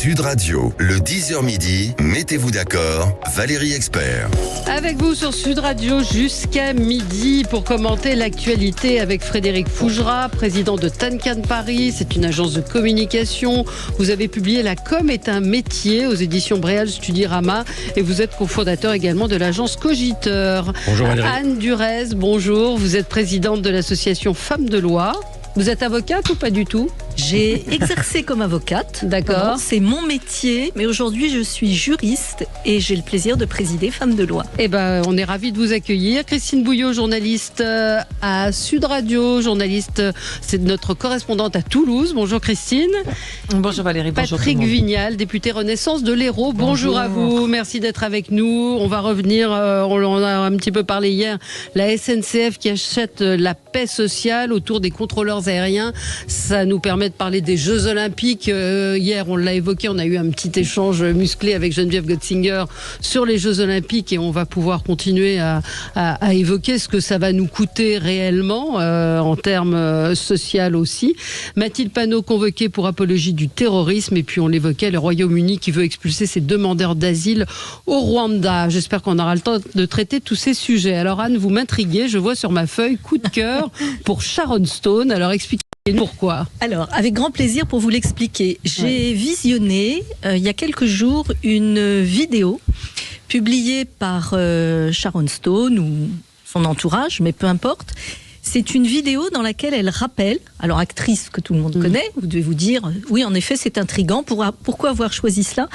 Sud Radio, le 10h midi, mettez-vous d'accord, Valérie Expert. Avec vous sur Sud Radio jusqu'à midi pour commenter l'actualité avec Frédéric Fougera, président de Tancan Paris. C'est une agence de communication. Vous avez publié La com est un métier aux éditions Bréal Studirama et vous êtes cofondateur également de l'agence Cogiteur. Bonjour Valérie. Anne Durez, bonjour. Vous êtes présidente de l'association Femmes de Loi. Vous êtes avocate ou pas du tout ? J'ai exercé comme avocate. D'accord. C'est mon métier, mais aujourd'hui je suis juriste et j'ai le plaisir de présider Femmes de Loi. Eh ben, on est ravis de vous accueillir. Christine Bouillot, journaliste à Sud Radio, journaliste, c'est notre correspondante à Toulouse. Bonjour Christine. Bonjour Valérie, bonjour Patrick tout le monde. Vignal, député Renaissance de l'Hérault. Bonjour à vous, merci d'être avec nous. On va revenir, on en a un petit peu parlé hier, la SNCF qui achète la paix sociale autour des contrôleurs aériens. Ça nous permet de parler des Jeux Olympiques. Hier, on l'a évoqué, on a eu un petit échange musclé avec Geneviève Götzinger sur les Jeux Olympiques et on va pouvoir continuer à évoquer ce que ça va nous coûter réellement en termes social aussi. Mathilde Panot convoquée pour apologie du terrorisme et puis on l'évoquait, le Royaume-Uni qui veut expulser ses demandeurs d'asile au Rwanda. J'espère qu'on aura le temps de traiter tous ces sujets. Alors Anne, vous m'intriguez, je vois sur ma feuille coup de cœur pour Sharon Stone. Alors expliquez pourquoi. Alors, avec grand plaisir pour vous l'expliquer. J'ai visionné il y a quelques jours une vidéo publiée par Sharon Stone ou son entourage, mais peu importe. C'est une vidéo dans laquelle elle rappelle, alors actrice que tout le monde connaît, vous devez vous dire, oui en effet c'est intriguant, pourquoi avoir choisi cela ?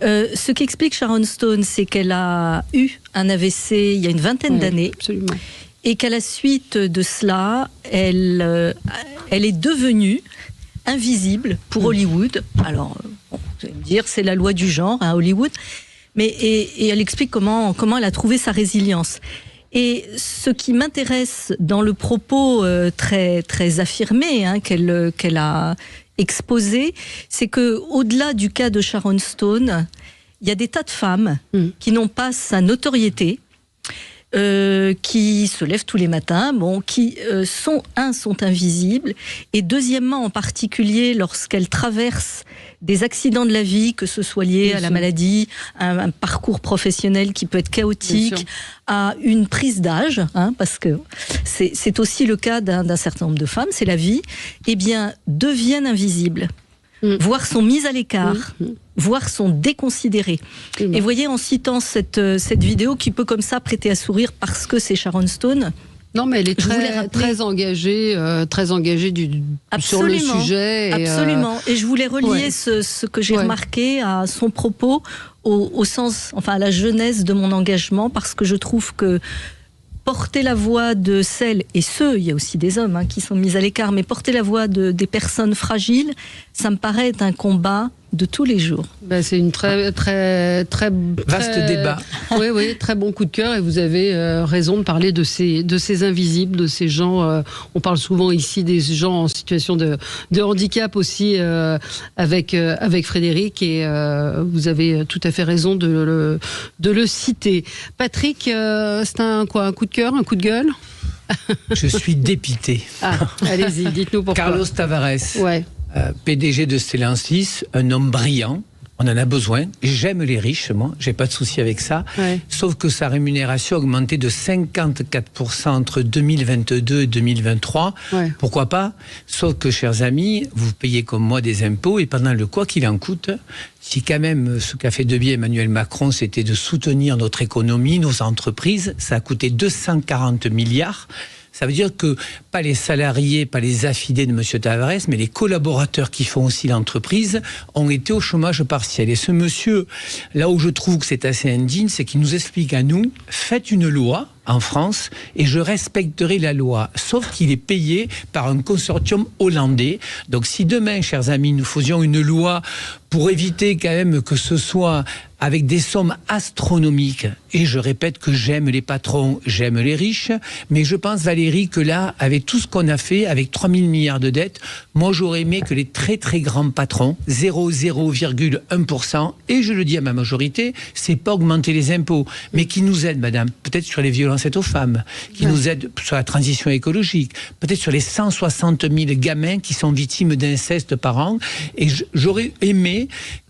Ce qu'explique Sharon Stone, c'est qu'elle a eu un AVC il y a une vingtaine d'années. Absolument. Et qu'à la suite de cela, elle est devenue invisible pour Hollywood. Alors, bon, vous allez me dire, c'est la loi du genre à Hollywood. Mais, et elle explique comment elle a trouvé sa résilience. Et ce qui m'intéresse dans le propos très, très affirmé qu'elle a exposé, c'est qu'au-delà du cas de Sharon Stone, il y a des tas de femmes qui n'ont pas sa notoriété, qui se lèvent tous les matins, qui sont invisibles, et deuxièmement, en particulier, lorsqu'elles traversent des accidents de la vie, que ce soit lié à la maladie, un parcours professionnel qui peut être chaotique, à une prise d'âge, parce que c'est aussi le cas d'un certain nombre de femmes, c'est la vie, eh bien, deviennent invisibles. Voire sont mises à l'écart, voire sont déconsidérées. Et voyez, en citant cette vidéo qui peut comme ça prêter à sourire parce que c'est Sharon Stone. Non, mais elle est très engagée sur le sujet. Absolument. Et je voulais relier ce que j'ai remarqué à son propos au sens, enfin à la jeunesse de mon engagement, parce que je trouve que porter la voix de celles, et il y a aussi des hommes qui sont mis à l'écart, mais porter la voix des personnes fragiles, ça me paraît être un combat de tous les jours. C'est une très vaste débat. Oui, très bon coup de cœur et vous avez raison de parler de ces invisibles, de ces gens. On parle souvent ici des gens en situation de handicap aussi avec Frédéric et vous avez tout à fait raison de le citer. Patrick, c'est un coup de cœur, un coup de gueule ? Je suis dépité. Allez-y, dites-nous pourquoi. Carlos Tavares. PDG de Stellantis, un homme brillant, on en a besoin. J'aime les riches, moi, j'ai pas de souci avec ça. Sauf que sa rémunération a augmenté de 54% entre 2022 et 2023. Pourquoi pas ? Sauf que, chers amis, vous payez comme moi des impôts et pendant le quoi qu'il en coûte, si quand même ce qu'a fait de bien Emmanuel Macron, c'était de soutenir notre économie, nos entreprises, ça a coûté 240 milliards. Ça veut dire que pas les salariés, pas les affidés de M. Tavares, mais les collaborateurs qui font aussi l'entreprise ont été au chômage partiel. Et ce monsieur, là où je trouve que c'est assez indigne, c'est qu'il nous explique à nous, faites une loi en France et je respecterai la loi. Sauf qu'il est payé par un consortium hollandais. Donc si demain, chers amis, nous faisions une loi pour éviter quand même que ce soit avec des sommes astronomiques, et je répète que j'aime les patrons, j'aime les riches, mais je pense, Valérie, que là, avec tout ce qu'on a fait, avec 3 000 milliards de dettes, moi j'aurais aimé que les très très grands patrons, 0,1%, et je le dis à ma majorité, c'est pas augmenter les impôts, mais qui nous aident, madame, peut-être sur les violences faites aux femmes, qui nous aident sur la transition écologique, peut-être sur les 160 000 gamins qui sont victimes d'inceste par an, et j'aurais aimé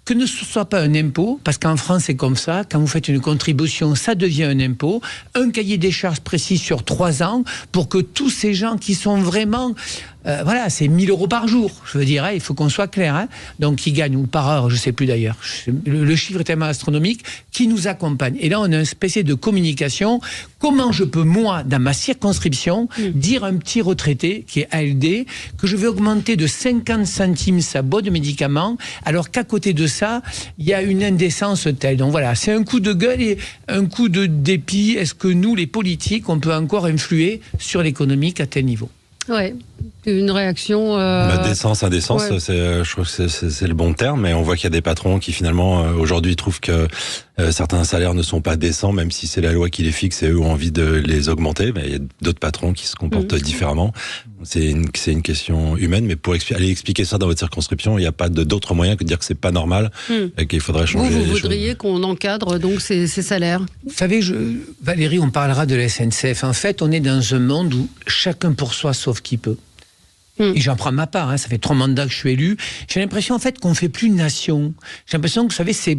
que ne soit pas un impôt, parce qu'en France c'est comme ça, quand vous faites une contribution, ça devient un impôt, un cahier des charges précis sur 3 ans, pour que tous ces gens qui sont vraiment... voilà, c'est 1 000 € par jour, je veux dire, il faut qu'on soit clair. Hein. Donc, qui gagne, ou par heure, je ne sais plus d'ailleurs. Le chiffre est tellement astronomique, qui nous accompagne. Et là, on a une espèce de communication. Comment je peux, moi, dans ma circonscription, dire à un petit retraité, qui est ALD, que je vais augmenter de 50 centimes sa boîte de médicaments, alors qu'à côté de ça, il y a une indécence telle. Donc voilà, c'est un coup de gueule et un coup de dépit. Est-ce que nous, les politiques, on peut encore influer sur l'économique à tel niveau ? Ouais, une réaction... Décence, indécence, ouais. Je trouve que c'est le bon terme, mais on voit qu'il y a des patrons qui finalement, aujourd'hui, trouvent que certains salaires ne sont pas décents, même si c'est la loi qui les fixe et eux ont envie de les augmenter. Mais il y a d'autres patrons qui se comportent différemment. C'est une question humaine, mais pour aller expliquer ça dans votre circonscription, il n'y a pas d'autre moyen que de dire que c'est pas normal et qu'il faudrait changer les choses. Vous voudriez qu'on encadre donc ces salaires ? Vous savez, Valérie, on parlera de la SNCF. En fait, on est dans un monde où chacun pour soi sauve qui peut. Et j'en prends ma part, hein, ça fait 3 mandats que je suis élu. J'ai l'impression en fait qu'on ne fait plus nation. J'ai l'impression que, vous savez, c'est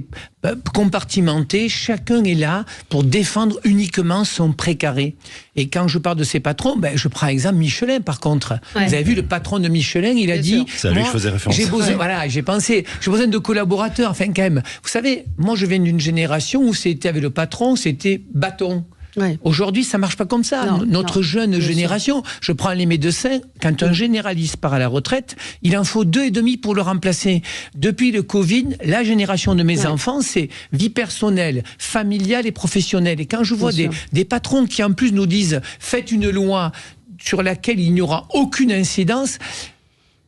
compartimenté. Chacun est là pour défendre uniquement son précaré. Et quand je parle de ces patrons, je prends exemple Michelin par contre. Ouais. Vous avez vu le patron de Michelin, il a dit... C'est à lui que je faisais référence. J'ai besoin de collaborateurs. Enfin quand même, vous savez, moi je viens d'une génération où c'était avec le patron, c'était bâton. Ouais. Aujourd'hui, ça marche pas comme ça. Notre jeune génération, je prends les médecins, quand un généraliste part à la retraite, il en faut 2,5 pour le remplacer. Depuis le Covid, la génération de mes enfants, c'est vie personnelle, familiale et professionnelle. Et quand je vois des patrons qui en plus nous disent « faites une loi sur laquelle il n'y aura aucune incidence »,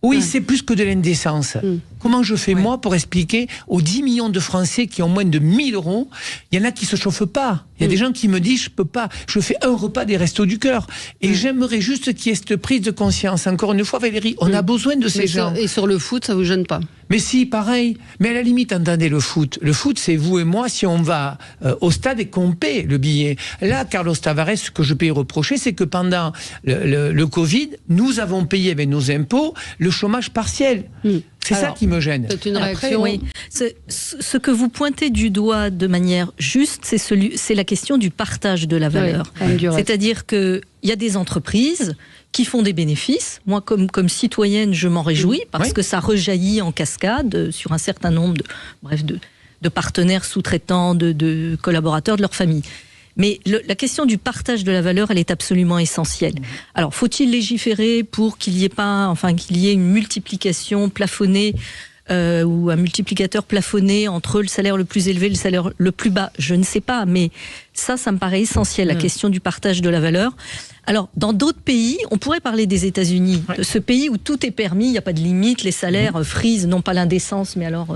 oui, c'est plus que de l'indécence. Comment je fais, moi, pour expliquer aux 10 millions de Français qui ont moins de 1 000 €, il y en a qui se chauffent pas. Il y a des gens qui me disent, je peux pas, je fais un repas des Restos du Cœur. Et j'aimerais juste qu'il y ait cette prise de conscience. Encore une fois, Valérie, on a besoin de ces gens. Et sur le foot, ça vous gêne pas ? Mais si, pareil. Mais à la limite, entendez le foot. Le foot, c'est vous et moi si on va au stade et qu'on paie le billet. Là, Carlos Tavares, ce que je peux y reprocher, c'est que pendant le Covid, nous avons payé avec nos impôts le chômage partiel. C'est ça qui me gêne. C'est une réaction. Oui. Ce que vous pointez du doigt de manière juste, c'est la question du partage de la valeur. C'est-à-dire qu'il y a des entreprises qui font des bénéfices. Moi, comme citoyenne, je m'en réjouis parce que ça rejaillit en cascade sur un certain nombre de partenaires sous-traitants, de collaborateurs, de leur famille. Mais la question du partage de la valeur, elle est absolument essentielle. Alors, faut-il légiférer pour qu'il y ait une multiplication plafonnée ou un multiplicateur plafonné entre le salaire le plus élevé et le salaire le plus bas? Je ne sais pas, mais ça me paraît essentiel, la question du partage de la valeur. Alors, dans d'autres pays, on pourrait parler des États-Unis, de ce pays où tout est permis, il n'y a pas de limite, les salaires frisent, non pas l'indécence, mais alors,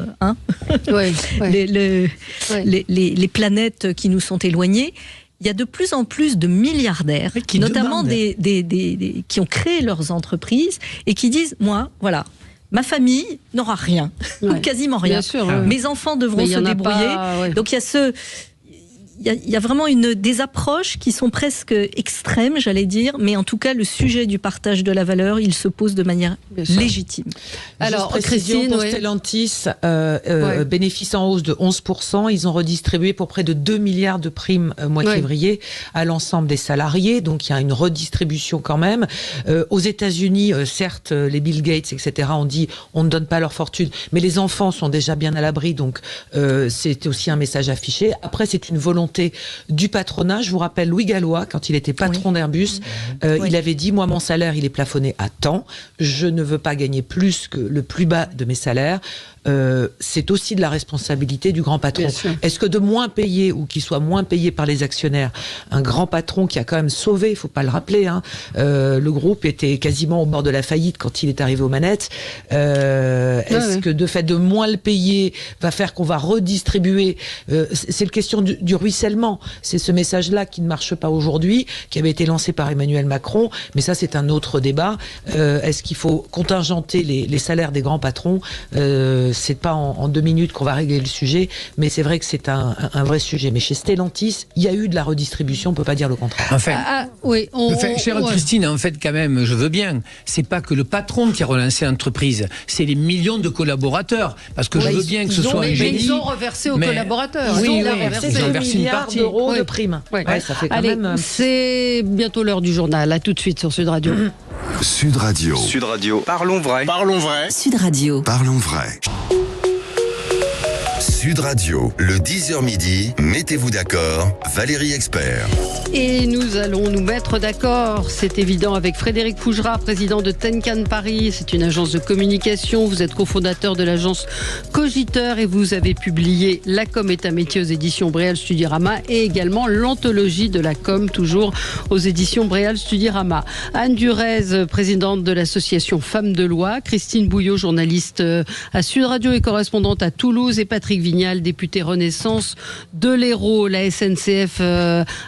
les planètes qui nous sont éloignées. Il y a de plus en plus de milliardaires, notamment qui ont créé leurs entreprises et qui disent, moi, voilà, ma famille n'aura rien, ou quasiment rien. Bien sûr, mes enfants devront se débrouiller. Donc il y a il y a vraiment des approches qui sont presque extrêmes, j'allais dire, mais en tout cas, le sujet du partage de la valeur, il se pose de manière légitime. Alors, Christine, pour Stellantis, bénéfice en hausse de 11%, ils ont redistribué pour près de 2 milliards de primes mois de février à l'ensemble des salariés, donc il y a une redistribution quand même. Aux États-Unis, certes, les Bill Gates, etc., ont dit on ne donne pas leur fortune, mais les enfants sont déjà bien à l'abri, donc c'est aussi un message affiché. Après, c'est une volonté du patronat. Je vous rappelle Louis Gallois, quand il était patron d'Airbus, il avait dit, moi mon salaire il est plafonné à temps, je ne veux pas gagner plus que le plus bas de mes salaires. C'est aussi de la responsabilité du grand patron. Est-ce que de moins payer ou qu'il soit moins payé par les actionnaires, un grand patron qui a quand même sauvé, il faut pas le rappeler, le groupe était quasiment au bord de la faillite quand il est arrivé aux manettes, est-ce que de fait de moins le payer va faire qu'on va redistribuer, c'est la question du ruissellement ruissellement. C'est ce message-là qui ne marche pas aujourd'hui, qui avait été lancé par Emmanuel Macron, mais ça c'est un autre débat. Est-ce qu'il faut contingenter les salaires des grands patrons? C'est pas en 2 minutes qu'on va régler le sujet, mais c'est vrai que c'est un vrai sujet. Mais chez Stellantis, il y a eu de la redistribution, on peut pas dire le contraire. Enfin, chère Christine, en fait, quand même, je veux bien. C'est pas que le patron qui a relancé l'entreprise, c'est les millions de collaborateurs. Parce que je veux bien que ce soit un génie. Ils ont reversé aux collaborateurs. Ils ont reversé une partie d'euros de primes. Ça fait quand même. C'est bientôt l'heure du journal. À tout de suite sur Sud Radio. Sud Radio. Sud Radio. Parlons vrai. Parlons vrai. Sud Radio. Parlons vrai. Sud Radio, le 10h midi, mettez-vous d'accord, Valérie Expert. Et nous allons nous mettre d'accord, c'est évident, avec Frédéric Fougera, président de Tenkan Paris. C'est une agence de communication. Vous êtes cofondateur de l'agence Cogiteur et vous avez publié La com est un métier aux éditions Bréal Studyrama et également l'anthologie de la com, toujours aux éditions Bréal Studyrama. Anne Durez, présidente de l'association Femmes de Loi. Christine Bouillot, journaliste à Sud Radio et correspondante à Toulouse. Et Patrick Vignal, député Renaissance de l'Hérault. La SNCF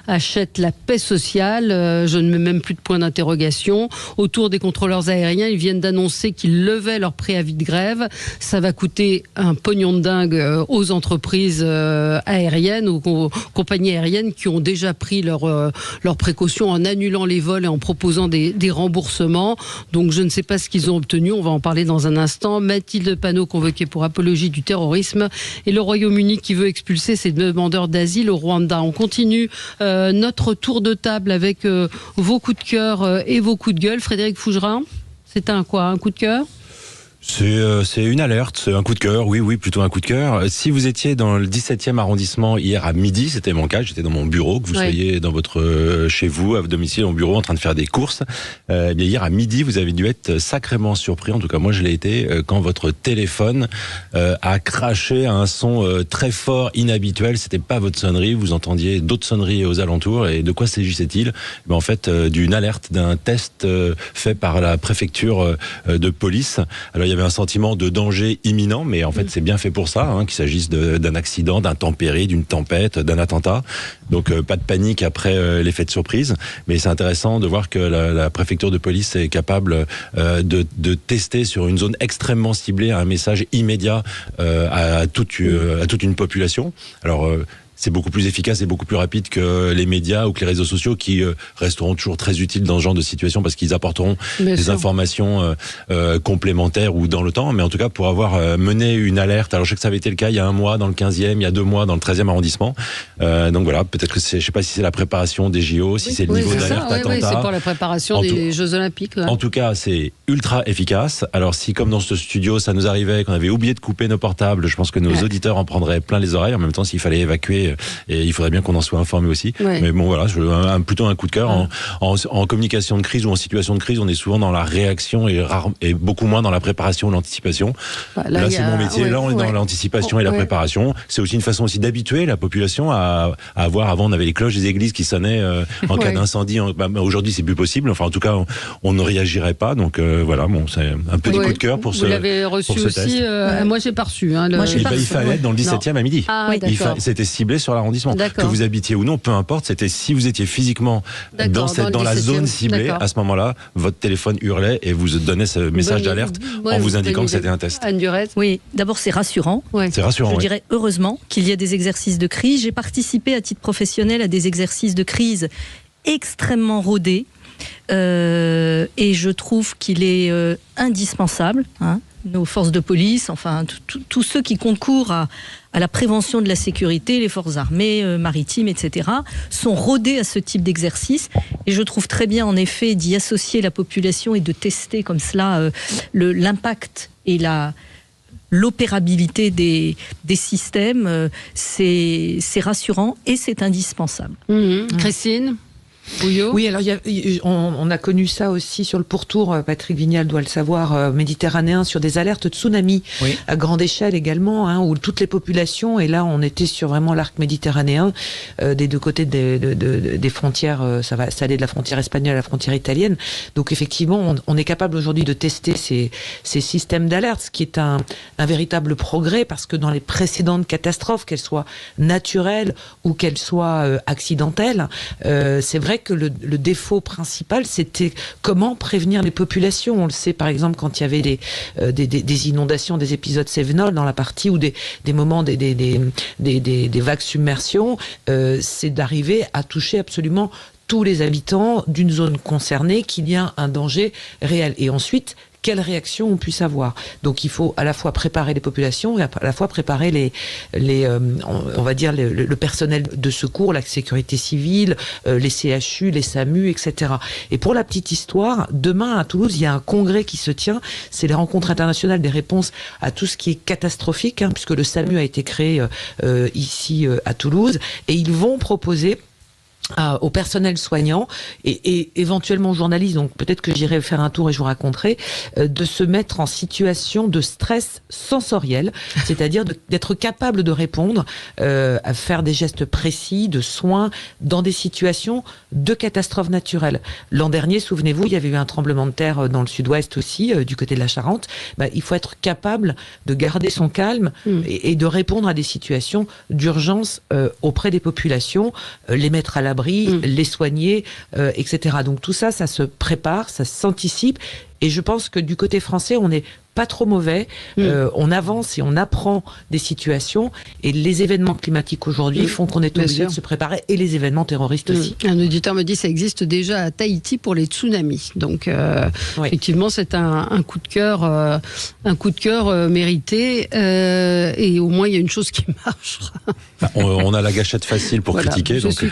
achète la paix sociale. Je ne mets même plus de point d'interrogation. Autour des contrôleurs aériens, ils viennent d'annoncer qu'ils levaient leur préavis de grève. Ça va coûter un pognon de dingue aux entreprises aériennes, aux compagnies aériennes qui ont déjà pris leurs précautions en annulant les vols et en proposant des remboursements. Donc je ne sais pas ce qu'ils ont obtenu. On va en parler dans un instant. Mathilde Panot, convoquée pour apologie du terrorisme, et le Royaume-Uni qui veut expulser ses demandeurs d'asile au Rwanda. On continue notre tour de table avec vos coups de cœur et vos coups de gueule. Frédéric Fougera, c'est un coup de cœur? C'est une alerte, c'est un coup de cœur, oui, plutôt un coup de cœur. Si vous étiez dans le 17e arrondissement hier à midi, c'était mon cas, j'étais dans mon bureau, que vous soyez dans chez vous, à votre domicile, au bureau, en train de faire des courses. Bien hier à midi, vous avez dû être sacrément surpris, en tout cas moi je l'ai été, quand votre téléphone a craché à un son très fort, inhabituel. C'était pas votre sonnerie, vous entendiez d'autres sonneries aux alentours. Et de quoi s'agissait-il? En fait, d'une alerte, d'un test fait par la préfecture de police. Alors il y avait un sentiment de danger imminent, mais en fait c'est bien fait pour ça, qu'il s'agisse d'un accident, d'un tempéré, d'une tempête, d'un attentat. Donc pas de panique après l'effet de surprise, mais c'est intéressant de voir que la préfecture de police est capable de tester sur une zone extrêmement ciblée un message immédiat à toute une population. Alors c'est beaucoup plus efficace et beaucoup plus rapide que les médias ou que les réseaux sociaux qui resteront toujours très utiles dans ce genre de situation parce qu'ils apporteront des informations complémentaires ou dans le temps. Mais en tout cas, pour avoir mené une alerte, alors je sais que ça avait été le cas il y a 1 mois dans le 15e, il y a 2 mois dans le 13e arrondissement. Donc voilà, peut-être que je sais pas si c'est la préparation des JO, si c'est le niveau d'alerte attentat. Oui, c'est pour la préparation des Jeux Olympiques. En tout cas, c'est ultra efficace. Alors si, comme dans ce studio, ça nous arrivait qu'on avait oublié de couper nos portables, je pense que nos auditeurs en prendraient plein les oreilles. En même temps, s'il fallait évacuer, et il faudrait bien qu'on en soit informé aussi. Mais bon, voilà, plutôt un coup de cœur. En communication de crise ou en situation de crise, on est souvent dans la réaction et beaucoup moins dans la préparation ou l'anticipation. Là c'est mon métier. Là, on est dans l'anticipation et la préparation. C'est aussi une façon aussi d'habituer la population à avoir. Avant, on avait les cloches des églises qui sonnaient en cas d'incendie. Aujourd'hui, c'est plus possible. Enfin, en tout cas, on ne réagirait pas. Donc voilà, bon, c'est un petit coup de cœur pour ce test. Vous l'avez reçu aussi. Moi, j'ai pas reçu. Il fallait être dans le 17e à midi. C'était ciblé sur l'arrondissement. Que vous habitiez ou non, peu importe, c'était si vous étiez physiquement dans la zone ciblée, à ce moment-là, votre téléphone hurlait et vous donnait ce message d'alerte en vous indiquant que c'était un test. Anne Durez. Oui, d'abord c'est rassurant. C'est rassurant. Je dirais heureusement qu'il y a des exercices de crise. J'ai participé à titre professionnel à des exercices de crise extrêmement rodés et je trouve qu'il est indispensable. Nos forces de police, enfin tous ceux qui concourent à la prévention de la sécurité, les forces armées, maritimes, etc., sont rodés à ce type d'exercice. Et je trouve très bien, en effet, d'y associer la population et de tester comme cela l'impact et l'opérabilité des systèmes. C'est rassurant et c'est indispensable. Christine ? Bouillot ? Oui, alors on a connu ça aussi sur le pourtour, Patrick Vignal doit le savoir, méditerranéen, sur des alertes tsunami à grande échelle également, où toutes les populations, et là on était sur vraiment l'arc méditerranéen, des deux côtés des frontières, ça allait de la frontière espagnole à la frontière italienne. Donc effectivement, on est capable aujourd'hui de tester ces systèmes d'alerte, ce qui est un véritable progrès, parce que dans les précédentes catastrophes, qu'elles soient naturelles ou qu'elles soient accidentelles, c'est vrai que le défaut principal, c'était comment prévenir les populations. On le sait, par exemple, quand il y avait des inondations, des épisodes cévenols dans la partie ou des moments des vagues submersion, c'est d'arriver à toucher absolument tous les habitants d'une zone concernée, qu'il y a un danger réel. Et ensuite, quelle réaction on puisse avoir. Donc il faut à la fois préparer les populations et à la fois préparer on va dire le personnel de secours, la sécurité civile, les CHU, les SAMU, etc. Et pour la petite histoire, demain à Toulouse, il y a un congrès qui se tient. C'est les rencontres internationales des réponses à tout ce qui est catastrophique, puisque le SAMU a été créé ici à Toulouse, et ils vont proposer au personnel soignant et éventuellement aux journalistes, donc peut-être que j'irai faire un tour et je vous raconterai, de se mettre en situation de stress sensoriel, c'est-à-dire d'être capable de répondre, à faire des gestes précis, de soins, dans des situations de catastrophes naturelles. L'an dernier, souvenez-vous, il y avait eu un tremblement de terre dans le sud-ouest aussi, du côté de la Charente. Il faut être capable de garder son calme et de répondre à des situations d'urgence auprès des populations, les mettre à l'abri, les soigner, etc. Donc tout ça, ça se prépare, ça s'anticipe. Et je pense que du côté français, on n'est pas trop mauvais. On avance et on apprend des situations. Et les événements climatiques aujourd'hui font qu'on est obligé de se préparer. Et les événements terroristes aussi. Un auditeur me dit que ça existe déjà à Tahiti pour les tsunamis. Donc effectivement, c'est un coup de cœur, mérité. Et au moins, il y a une chose qui marche. On a la gâchette facile pour critiquer. Donc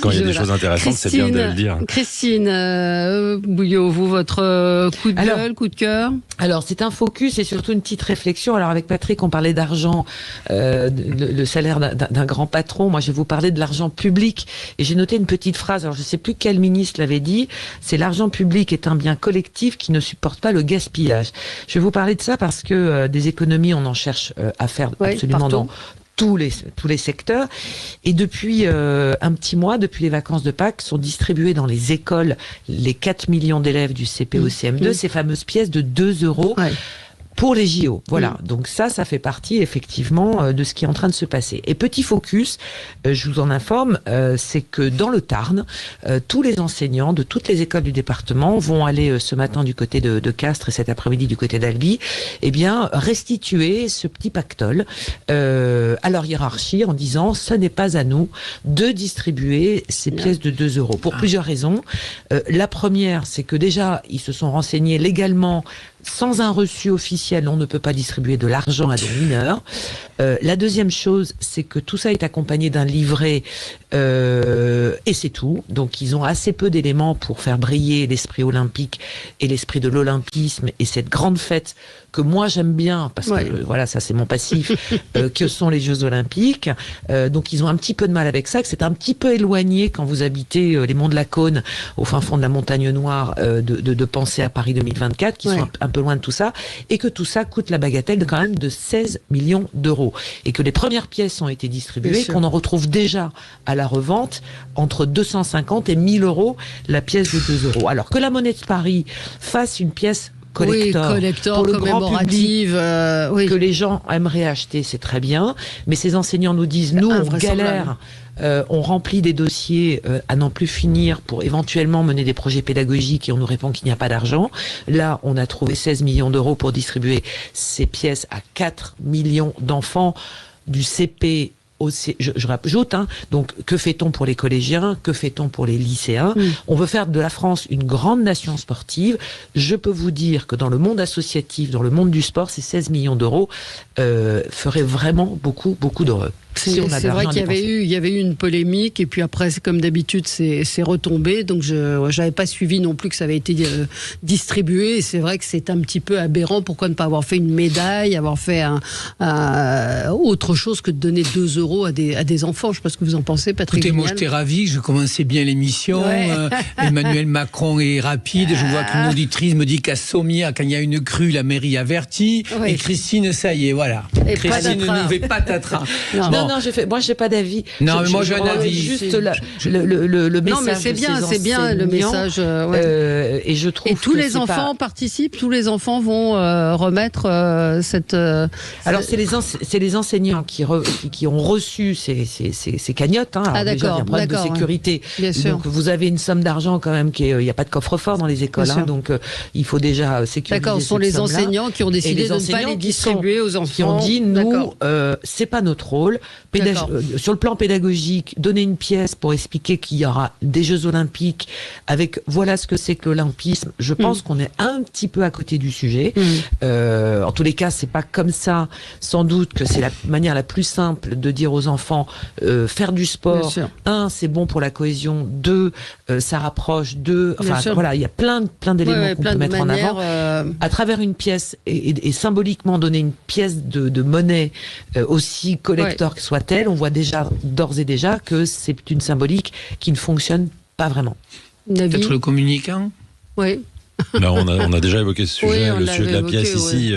quand il y a des choses intéressantes, c'est bien de le dire. Christine Bouillot, vous, votre coup de gueule, coup de cœur? Alors, c'est un focus et surtout une petite réflexion. Alors, avec Patrick, on parlait d'argent, le salaire d'un grand patron. Moi, je vais vous parler de l'argent public. Et j'ai noté une petite phrase. Alors, je ne sais plus quel ministre l'avait dit. C'est l'argent public est un bien collectif qui ne supporte pas le gaspillage. Je vais vous parler de ça parce que des économies, on en cherche à faire absolument partout. Dans tous les secteurs. Et depuis un petit mois, depuis les vacances de Pâques, sont distribuées dans les écoles les 4 millions d'élèves du CP au CM2, ces fameuses pièces de 2 € pour les JO. Voilà. Donc ça fait partie effectivement de ce qui est en train de se passer. Et petit focus, je vous en informe, c'est que dans le Tarn, tous les enseignants de toutes les écoles du département vont aller ce matin du côté de Castres et cet après-midi du côté d'Albi, restituer ce petit pactole à leur hiérarchie en disant ce n'est pas à nous de distribuer ces pièces de 2 € pour plusieurs raisons. La première, c'est que déjà ils se sont renseignés légalement. Sans un reçu officiel, on ne peut pas distribuer de l'argent à des mineurs. La deuxième chose, c'est que tout ça est accompagné d'un livret et c'est tout. Donc ils ont assez peu d'éléments pour faire briller l'esprit olympique et l'esprit de l'olympisme et cette grande fête que moi j'aime bien, parce que voilà, ça c'est mon passif, que sont les Jeux Olympiques. Donc ils ont un petit peu de mal avec ça, que c'est un petit peu éloigné quand vous habitez les Monts de la Cône, au fin fond de la Montagne Noire, de penser à Paris 2024, qui sont un peu loin de tout ça, et que tout ça coûte la bagatelle quand même de 16 millions d'euros. Et que les premières pièces ont été distribuées, qu'on en retrouve déjà à la revente entre 250 et 1000 € la pièce de 2 €. Alors que la Monnaie de Paris fasse une pièce collector pour le grand public, que les gens aimeraient acheter, c'est très bien. Mais ces enseignants nous disent, nous, on galère. On remplit des dossiers à n'en plus finir pour éventuellement mener des projets pédagogiques et on nous répond qu'il n'y a pas d'argent. Là, on a trouvé 16 millions d'euros pour distribuer ces pièces à 4 millions d'enfants du CP je rajoute, donc que fait-on pour les collégiens, que fait-on pour les lycéens? On veut faire de la France une grande nation sportive. Je peux vous dire que dans le monde associatif, dans le monde du sport, ces 16 millions d'euros feraient vraiment beaucoup, beaucoup d'heureux. Si on a c'est vrai qu'il y avait eu une polémique et puis après, comme d'habitude, c'est retombé. Donc je n'avais pas suivi non plus que ça avait été distribué. Et c'est vrai que c'est un petit peu aberrant. Pourquoi ne pas avoir fait une médaille, avoir fait autre chose que de donner 2 € à des enfants? Je ne sais pas ce que vous en pensez, Patrick. Écoutez, moi j'étais ravi, je commençais bien l'émission. Ouais. Emmanuel Macron est rapide. Je vois qu'une auditrice me dit qu'à Sommières, quand il y a une crue, la mairie avertit. Oui. Et Christine, ça y est, voilà. Et Christine ne nous fait pas tatras. Non, moi je n'ai pas d'avis. Non, mais moi j'ai un avis. Juste le message. Non, mais c'est bien le message. Et je trouve. Et tous les enfants participent, tous les enfants vont remettre cette. Alors c'est les enseignants qui ont reçu ces cagnottes. Alors, déjà, il y a un problème de sécurité. Bien sûr. Donc vous avez une somme d'argent quand même il n'y a pas de coffre-fort dans les écoles. Donc il faut déjà sécuriser. D'accord, ce sont les enseignants qui ont décidé de ne pas les distribuer aux enfants. Qui ont dit nous, c'est pas notre rôle. Sur le plan pédagogique, donner une pièce pour expliquer qu'il y aura des Jeux Olympiques avec voilà ce que c'est que l'olympisme. Je pense qu'on est un petit peu à côté du sujet. En tous les cas, c'est pas comme ça. Sans doute que c'est la manière la plus simple de dire aux enfants faire du sport. 1, c'est bon pour la cohésion. 2, ça rapproche. 2, voilà, il y a plein d'éléments qu'on peut mettre en avant à travers une pièce et symboliquement donner une pièce de monnaie aussi collector que soit-elle. On voit d'ores et déjà que c'est une symbolique qui ne fonctionne pas vraiment. Peut-être le communicant. Oui. Là, on a déjà évoqué ce sujet, le sujet de la pièce ici.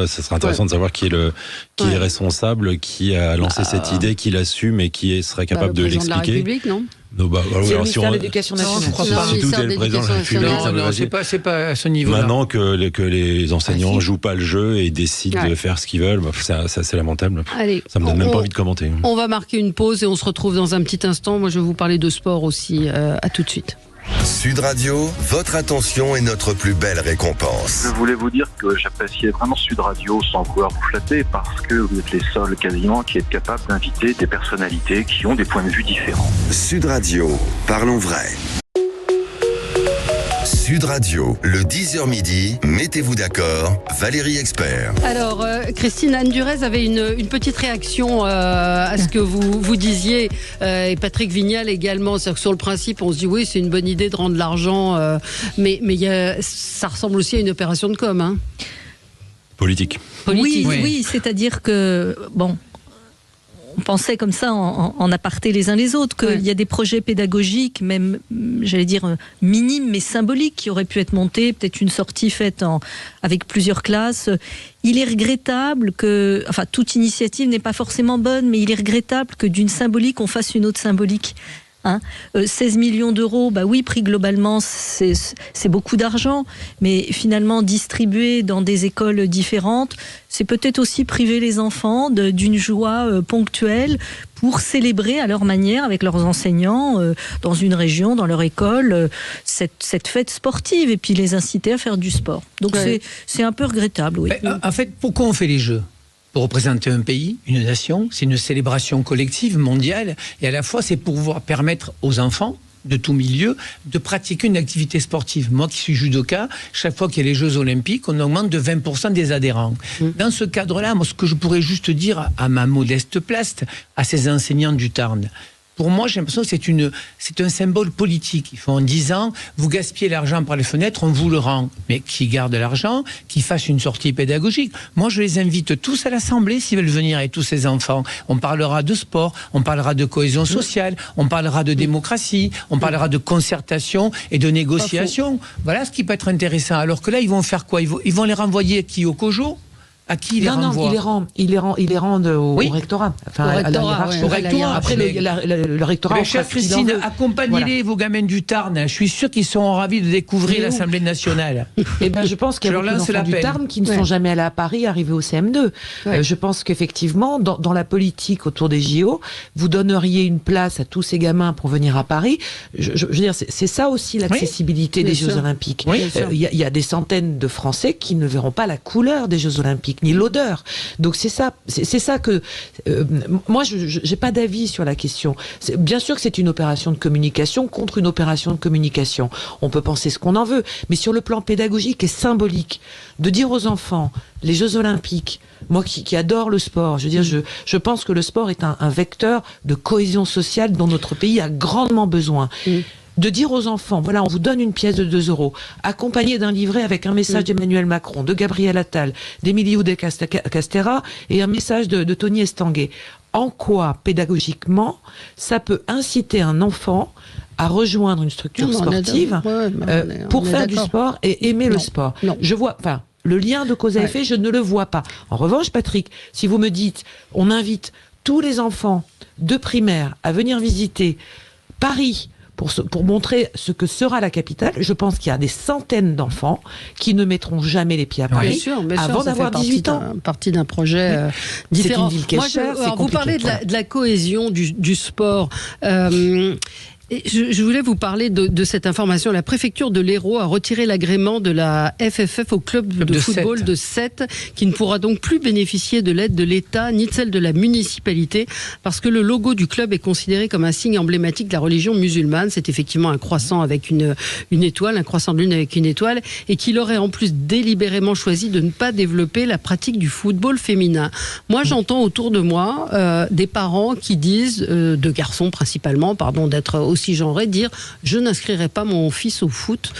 Ça serait intéressant de savoir qui est responsable, qui a lancé cette idée, qui l'assume et qui serait capable de l'expliquer. Le président de la République, non? C'est le ministère de l'Éducation nationale. Je crois pas. C'est tout le président de la République. Non, c'est pas à ce niveau-là. Maintenant que les enseignants jouent pas le jeu et décident de faire ce qu'ils veulent, c'est lamentable. Allez, ça me donne même pas envie de commenter. On va marquer une pause et on se retrouve dans un petit instant. Moi, je vais vous parler de sport aussi. À tout de suite. Sud Radio, votre attention est notre plus belle récompense. Je voulais vous dire que j'appréciais vraiment Sud Radio sans pouvoir vous flatter parce que vous êtes les seuls quasiment qui êtes capables d'inviter des personnalités qui ont des points de vue différents. Sud Radio, parlons vrai. Sud Radio, le 10h midi, mettez-vous d'accord, Valérie Expert. Alors, Christine, Anne Durez avait une petite réaction à ce que vous disiez, et Patrick Vignal également. C'est-à-dire que sur le principe, on se dit oui, c'est une bonne idée de rendre l'argent, mais ça ressemble aussi à une opération de com. Hein. Politique. Oui, c'est-à-dire que, on pensait comme ça en aparté les uns les autres qu'il y a des projets pédagogiques, même j'allais dire minimes mais symboliques, qui auraient pu être montés, peut-être une sortie faite avec plusieurs classes. Il est regrettable que, toute initiative n'est pas forcément bonne, mais il est regrettable que d'une symbolique on fasse une autre symbolique. 16 millions d'euros, pris globalement, c'est beaucoup d'argent, mais finalement distribué dans des écoles différentes, c'est peut-être aussi priver les enfants d'une joie ponctuelle pour célébrer à leur manière, avec leurs enseignants, dans une région, dans leur école, cette fête sportive, et puis les inciter à faire du sport. Donc c'est un peu regrettable, oui. En fait, pourquoi on fait les Jeux ? Pour représenter un pays, une nation, c'est une célébration collective, mondiale, et à la fois c'est pour pouvoir permettre aux enfants de tout milieu de pratiquer une activité sportive. Moi qui suis judoka, chaque fois qu'il y a les Jeux Olympiques, on augmente de 20% des adhérents. Dans ce cadre-là, moi ce que je pourrais juste dire à ma modeste place, à ces enseignants du Tarn, pour moi, j'ai l'impression que c'est un symbole politique. Ils font en disant, vous gaspillez l'argent par les fenêtres, on vous le rend. Mais qui garde l'argent, qui fasse une sortie pédagogique. Moi, je les invite tous à l'Assemblée s'ils veulent venir avec tous ces enfants. On parlera de sport, on parlera de cohésion sociale, on parlera de démocratie, on parlera de concertation et de négociation. Voilà ce qui peut être intéressant. Alors que là, ils vont faire quoi ? Ils vont les renvoyer au COJO ? À qui il les renvoie ? il les rend au rectorat. Au rectorat. Après, le rectorat. Mais chère Christine, accompagnez-les, vos gamins du Tarn. Je suis sûr qu'ils seront ravis de découvrir l'Assemblée nationale. Je pense qu'il y a beaucoup d'enfants du Tarn qui ne sont jamais allés à Paris, arrivés au CM2. Je pense qu'effectivement, dans la politique autour des JO, vous donneriez une place à tous ces gamins pour venir à Paris. Je veux dire, c'est ça aussi l'accessibilité des Jeux Olympiques. Il y a des centaines de Français qui ne verront pas la couleur des Jeux Olympiques, ni l'odeur. Donc c'est ça que moi j'ai pas d'avis sur la question. Bien sûr que c'est une opération de communication contre une opération de communication. On peut penser ce qu'on en veut, mais sur le plan pédagogique et symbolique, de dire aux enfants les Jeux Olympiques, moi qui adore le sport, je veux dire, je pense que le sport est un vecteur de cohésion sociale dont notre pays a grandement besoin. De dire aux enfants, voilà, on vous donne une pièce de 2 €, accompagnée d'un livret avec un message d'Emmanuel Macron, de Gabriel Attal, d'Émilie Oudéa-Castéra et un message de Tony Estanguet. En quoi, pédagogiquement, ça peut inciter un enfant à rejoindre une structure sportive pour faire du sport et aimer le sport. Je vois, le lien de cause à effet, je ne le vois pas. En revanche, Patrick, si vous me dites, on invite tous les enfants de primaire à venir visiter Paris pour montrer ce que sera la capitale, je pense qu'il y a des centaines d'enfants qui ne mettront jamais les pieds à Paris avant d'avoir 18 ans. Partie d'un projet différent. C'est une ville qui est chère, c'est compliqué. Vous parlez de la cohésion du sport. Je voulais vous parler de cette information. La préfecture de l'Hérault a retiré l'agrément de la FFF au club de football de Sète, qui ne pourra donc plus bénéficier de l'aide de l'État ni de celle de la municipalité, parce que le logo du club est considéré comme un signe emblématique de la religion musulmane. C'est effectivement un croissant avec une étoile, un croissant de lune avec une étoile, et qu'il aurait en plus délibérément choisi de ne pas développer la pratique du football féminin. Moi, j'entends autour de moi des parents qui disent, de garçons principalement, pardon d'être aussi genré, dire je n'inscrirai pas mon fils au foot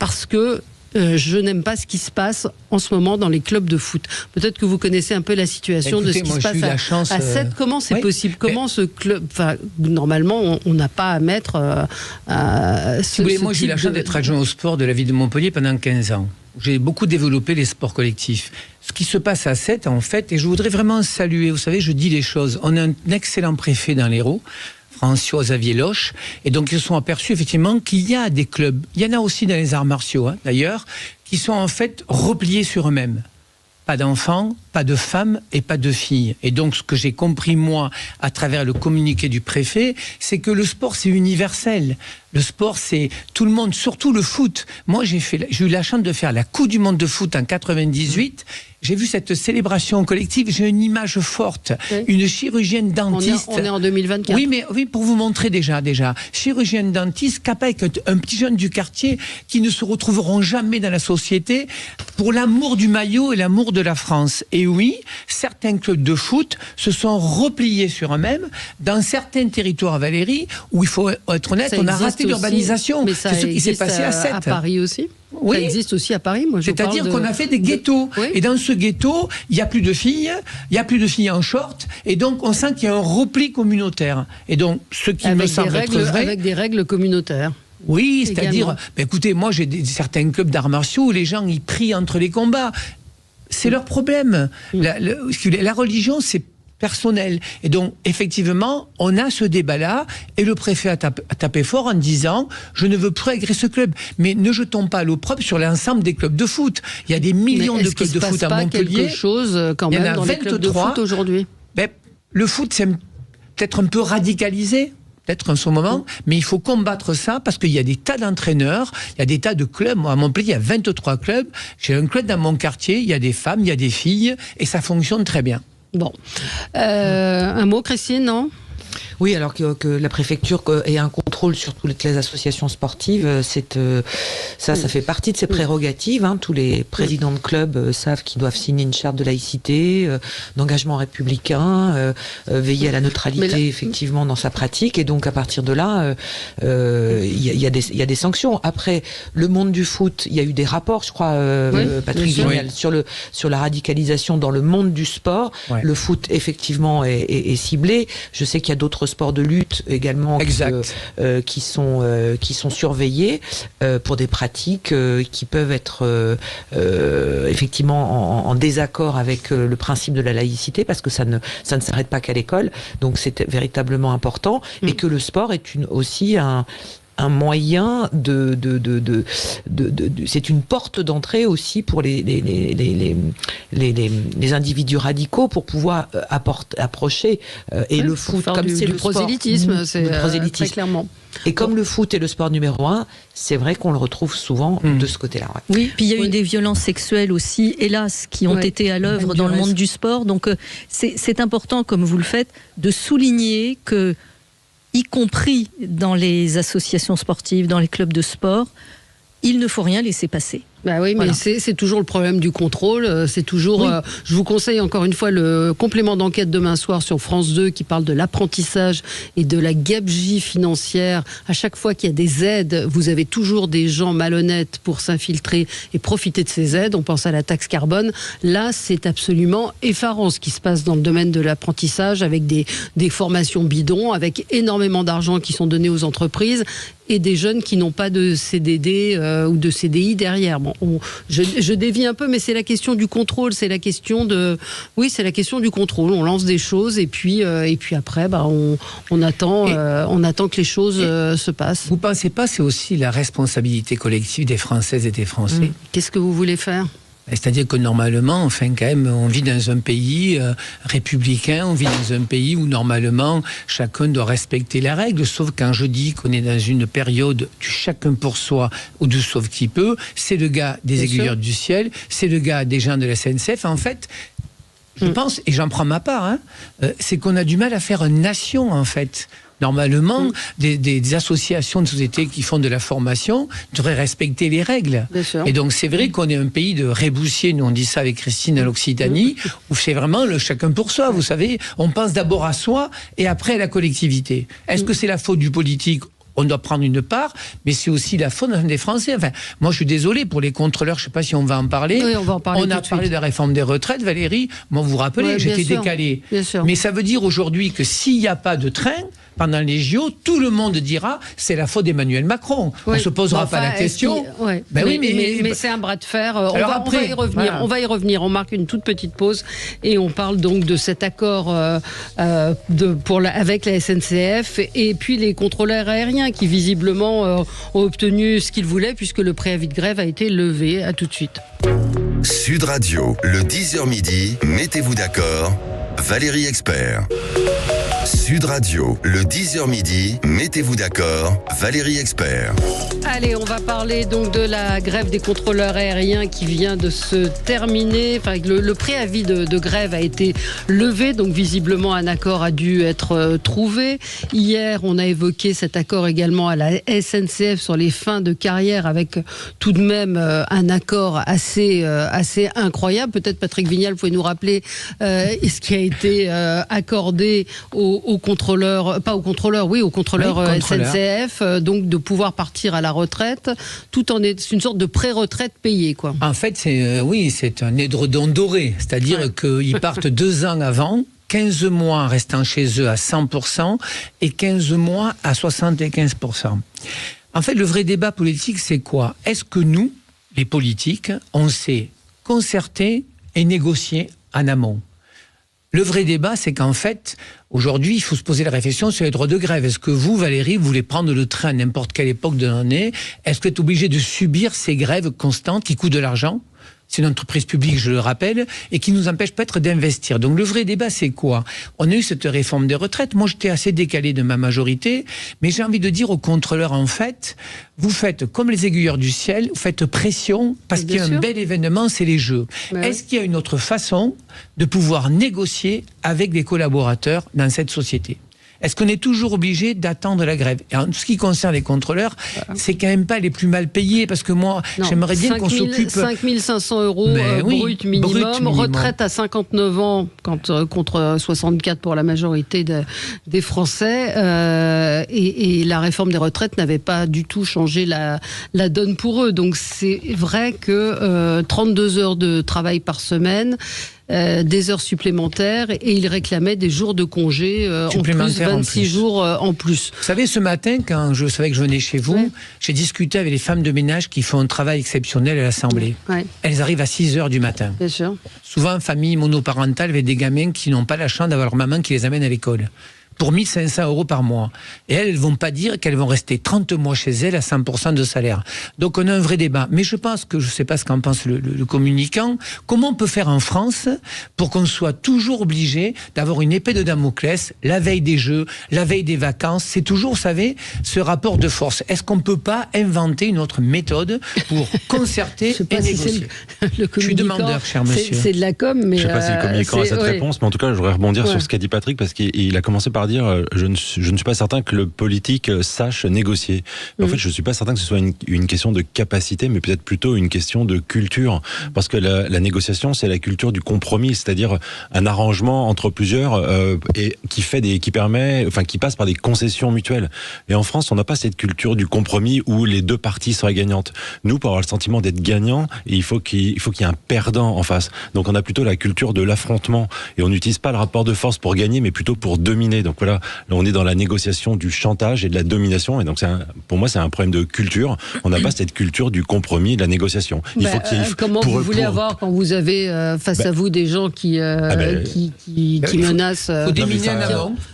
parce que je n'aime pas ce qui se passe en ce moment dans les clubs de foot. Peut-être que vous connaissez un peu la situation de ce qui se passe à Sète. Comment c'est possible? Comment ce club... normalement, on n'a pas à mettre... moi, j'ai eu la chance d'être adjoint au sport de la ville de Montpellier pendant 15 ans. J'ai beaucoup développé les sports collectifs. Ce qui se passe à Sète, en fait, et je voudrais vraiment saluer, vous savez, je dis les choses. On a un excellent préfet dans l'Hérault, François-Xavier Loche, et donc ils se sont aperçus effectivement qu'il y a des clubs, il y en a aussi dans les arts martiaux d'ailleurs, qui sont en fait repliés sur eux-mêmes. Pas d'enfants, pas de femmes et pas de filles. Et donc ce que j'ai compris moi à travers le communiqué du préfet, c'est que le sport c'est universel. Le sport c'est tout le monde, surtout le foot. Moi j'ai eu la chance de faire la Coupe du Monde de foot en 98. J'ai vu cette célébration collective, j'ai une image forte. Oui. Une chirurgienne dentiste. On est en 2024. Oui, pour vous montrer déjà. Chirurgienne dentiste, capable avec un petit jeune du quartier qui ne se retrouveront jamais dans la société pour l'amour du maillot et l'amour de la France. Et oui, certains clubs de foot se sont repliés sur eux-mêmes dans certains territoires, Valérie, où il faut être honnête, on a raté l'urbanisation. C'est ce qui s'est passé à Sète. À Paris aussi. Oui. Ça existe aussi à Paris. C'est-à-dire qu'on a fait des ghettos. Oui. Et dans ce ghetto, il n'y a plus de filles, en short. Et donc, on sent qu'il y a un repli communautaire. Et donc, ce qui me semble être vrai... Avec des règles communautaires. Oui, c'est-à-dire... écoutez, moi, j'ai certains clubs d'arts martiaux où les gens, ils prient entre les combats. C'est leur problème. La religion, c'est personnel. Et donc, effectivement, on a ce débat-là, et le préfet a tapé fort en disant « Je ne veux plus agréer ce club ». Mais ne jetons pas l'opprobre sur l'ensemble des clubs de foot. Il y a des millions de clubs de foot à Montpellier. Il y a quelque chose quand même dans les clubs de foot aujourd'hui. Le foot, c'est peut-être un peu radicalisé, peut-être en ce moment, mais il faut combattre ça parce qu'il y a des tas d'entraîneurs, il y a des tas de clubs. Moi, à Montpellier, il y a 23 clubs. J'ai un club dans mon quartier, il y a des femmes, il y a des filles, et ça fonctionne très bien. Bon. Un mot, Christine, non ? Oui, alors que la préfecture ait un contrôle sur toutes les associations sportives, ça fait partie de ses prérogatives. Tous les présidents de clubs savent qu'ils doivent signer une charte de laïcité, d'engagement républicain, veiller à la neutralité effectivement dans sa pratique. Et donc à partir de là, il y a des sanctions. Après, le monde du foot, il y a eu des rapports, je crois, Patrick Vignal, sur la radicalisation dans le monde du sport. Ouais. Le foot effectivement est ciblé. Je sais qu'il y a d'autres sports de lutte également qui sont surveillés pour des pratiques qui peuvent être effectivement en désaccord avec le principe de la laïcité, parce que ça ne s'arrête pas qu'à l'école. Donc c'est véritablement important, et que le sport est aussi un moyen c'est une porte d'entrée aussi pour les individus radicaux pour pouvoir approcher le foot comme c'est le prosélytisme, c'est très clairement. Et comme le foot est le sport numéro 1, c'est vrai qu'on le retrouve souvent de ce côté-là. Ouais. Oui, puis il y a eu des violences sexuelles aussi, hélas, qui ont été à l'œuvre dans le monde du sport. Donc c'est important, comme vous le faites, de souligner que, y compris dans les associations sportives, dans les clubs de sport, il ne faut rien laisser passer. Bah oui, mais c'est toujours le problème du contrôle. C'est toujours. Je vous conseille encore une fois le complément d'enquête demain soir sur France 2 qui parle de l'apprentissage et de la gabegie financière. À chaque fois qu'il y a des aides, vous avez toujours des gens malhonnêtes pour s'infiltrer et profiter de ces aides. On pense à la taxe carbone. Là, c'est absolument effarant ce qui se passe dans le domaine de l'apprentissage avec des formations bidons, avec énormément d'argent qui sont donnés aux entreprises et des jeunes qui n'ont pas de CDD ou de CDI derrière. Bon, je dévie un peu, mais c'est la question du contrôle, c'est la question du contrôle. On lance des choses et puis après, on attend que les choses se passent. Vous pensez pas, c'est aussi la responsabilité collective des Françaises et des Français. Qu'est-ce que vous voulez faire ? C'est-à-dire que normalement, quand même, on vit dans un pays républicain, on vit dans un pays où normalement chacun doit respecter la règle, sauf quand je dis qu'on est dans une période du chacun pour soi ou du sauve qui peut, c'est le gars des aiguilleurs du ciel, c'est le gars des gens de la SNCF. En fait, je pense, et j'en prends ma part, c'est qu'on a du mal à faire une nation, en fait. Normalement, des associations de sociétés qui font de la formation devraient respecter les règles. Et donc, c'est vrai qu'on est un pays de réboussiers, nous on dit ça avec Christine à l'Occitanie, où c'est vraiment le chacun pour soi. Vous savez, on pense d'abord à soi et après à la collectivité. Est-ce que c'est la faute du politique ? On doit prendre une part, mais c'est aussi la faute des Français. Enfin, moi, je suis désolé pour les contrôleurs. Je ne sais pas si on va en parler. Oui, on va en parler. On a parlé de la réforme des retraites, Valérie. Moi, vous vous rappelez, j'étais décalé. Mais ça veut dire aujourd'hui que s'il n'y a pas de train pendant les JO, tout le monde dira c'est la faute d'Emmanuel Macron. On ne se posera pas la question. Mais c'est un bras de fer. On va y revenir. Voilà. On va y revenir. On marque une toute petite pause et on parle donc de cet accord avec la SNCF et puis les contrôleurs aériens qui visiblement ont obtenu ce qu'ils voulaient puisque le préavis de grève a été levé. À tout de suite. Sud Radio, le 10h midi, mettez-vous d'accord, Valérie Expert. Sud Radio, le 10h midi, mettez-vous d'accord, Valérie Expert. Allez, on va parler donc de la grève des contrôleurs aériens qui vient de se terminer. Enfin, le préavis de grève a été levé, donc visiblement un accord a dû être trouvé. Hier, on a évoqué cet accord également à la SNCF sur les fins de carrière avec tout de même un accord assez incroyable. Peut-être Patrick Vignal, vous pouvez nous rappeler ce qui a été accordé aux contrôleurs, pas aux contrôleurs, aux contrôleurs SNCF, donc de pouvoir partir à la retraite, tout en est une sorte de pré-retraite payée, quoi. En fait, c'est un édredon doré, c'est-à-dire qu'ils partent 2 ans avant, 15 mois en restant chez eux à 100% et 15 mois à 75%. En fait, le vrai débat politique, c'est quoi ? Est-ce que nous, les politiques, on sait concerter et négocier en amont ? Le vrai débat, c'est qu'en fait, aujourd'hui, il faut se poser la réflexion sur les droits de grève. Est-ce que vous, Valérie, vous voulez prendre le train à n'importe quelle époque de l'année ? Est-ce que vous êtes obligé de subir ces grèves constantes qui coûtent de l'argent ? C'est une entreprise publique, je le rappelle, et qui nous empêche peut-être d'investir. Donc le vrai débat, c'est quoi ? On a eu cette réforme des retraites. Moi, j'étais assez décalé de ma majorité, mais j'ai envie de dire aux contrôleurs, en fait, vous faites comme les aiguilleurs du ciel, vous faites pression, parce qu'il y a un bel événement, c'est les Jeux. Est-ce qu'il y a une autre façon de pouvoir négocier avec des collaborateurs dans cette société ? Est-ce qu'on est toujours obligé d'attendre la grève ? Et en ce qui concerne les contrôleurs, c'est quand même pas les plus mal payés, parce que moi, j'aimerais bien qu'on s'occupe... 5 500 € brut minimum, retraite à 59 ans, contre 64 pour la majorité des Français, et la réforme des retraites n'avait pas du tout changé la donne pour eux. Donc c'est vrai que 32 heures de travail par semaine, des heures supplémentaires, et il réclamait des jours de congé en plus, 26 jours en plus. Vous savez, ce matin, quand je savais que je venais chez vous, j'ai discuté avec les femmes de ménage qui font un travail exceptionnel à l'Assemblée. Elles arrivent à 6 heures du matin. Bien sûr. Souvent, famille monoparentale avec des gamins qui n'ont pas la chance d'avoir leur maman qui les amène à l'école. Pour 1 500 € par mois. Et elles ne vont pas dire qu'elles vont rester 30 mois chez elles à 100% de salaire. Donc on a un vrai débat. Mais je pense que, je ne sais pas ce qu'en pense le communicant, comment on peut faire en France pour qu'on soit toujours obligé d'avoir une épée de Damoclès la veille des Jeux, la veille des vacances. C'est toujours, vous savez, ce rapport de force. Est-ce qu'on ne peut pas inventer une autre méthode pour concerter et négocier ? Je suis demandeur, cher monsieur. C'est de la com, mais... Je ne sais pas si le communicant a cette réponse, mais en tout cas, je voudrais rebondir sur ce qu'a dit Patrick, parce qu'il a commencé par par dire, je ne suis pas certain que le politique sache négocier. En fait, je ne suis pas certain que ce soit une question de capacité, mais peut-être plutôt une question de culture. Parce que la négociation, c'est la culture du compromis, c'est-à-dire un arrangement entre plusieurs et qui passe par des concessions mutuelles. Et en France, on n'a pas cette culture du compromis où les deux parties seraient gagnantes. Nous, pour avoir le sentiment d'être gagnant, il faut qu'il y ait un perdant en face. Donc on a plutôt la culture de l'affrontement. Et on n'utilise pas le rapport de force pour gagner, mais plutôt pour dominer. Donc voilà, là on est dans la négociation du chantage et de la domination. Et donc pour moi, c'est un problème de culture. On n'a pas cette culture du compromis et de la négociation. Comment vous voulez avoir quand vous avez face à vous des gens qui menacent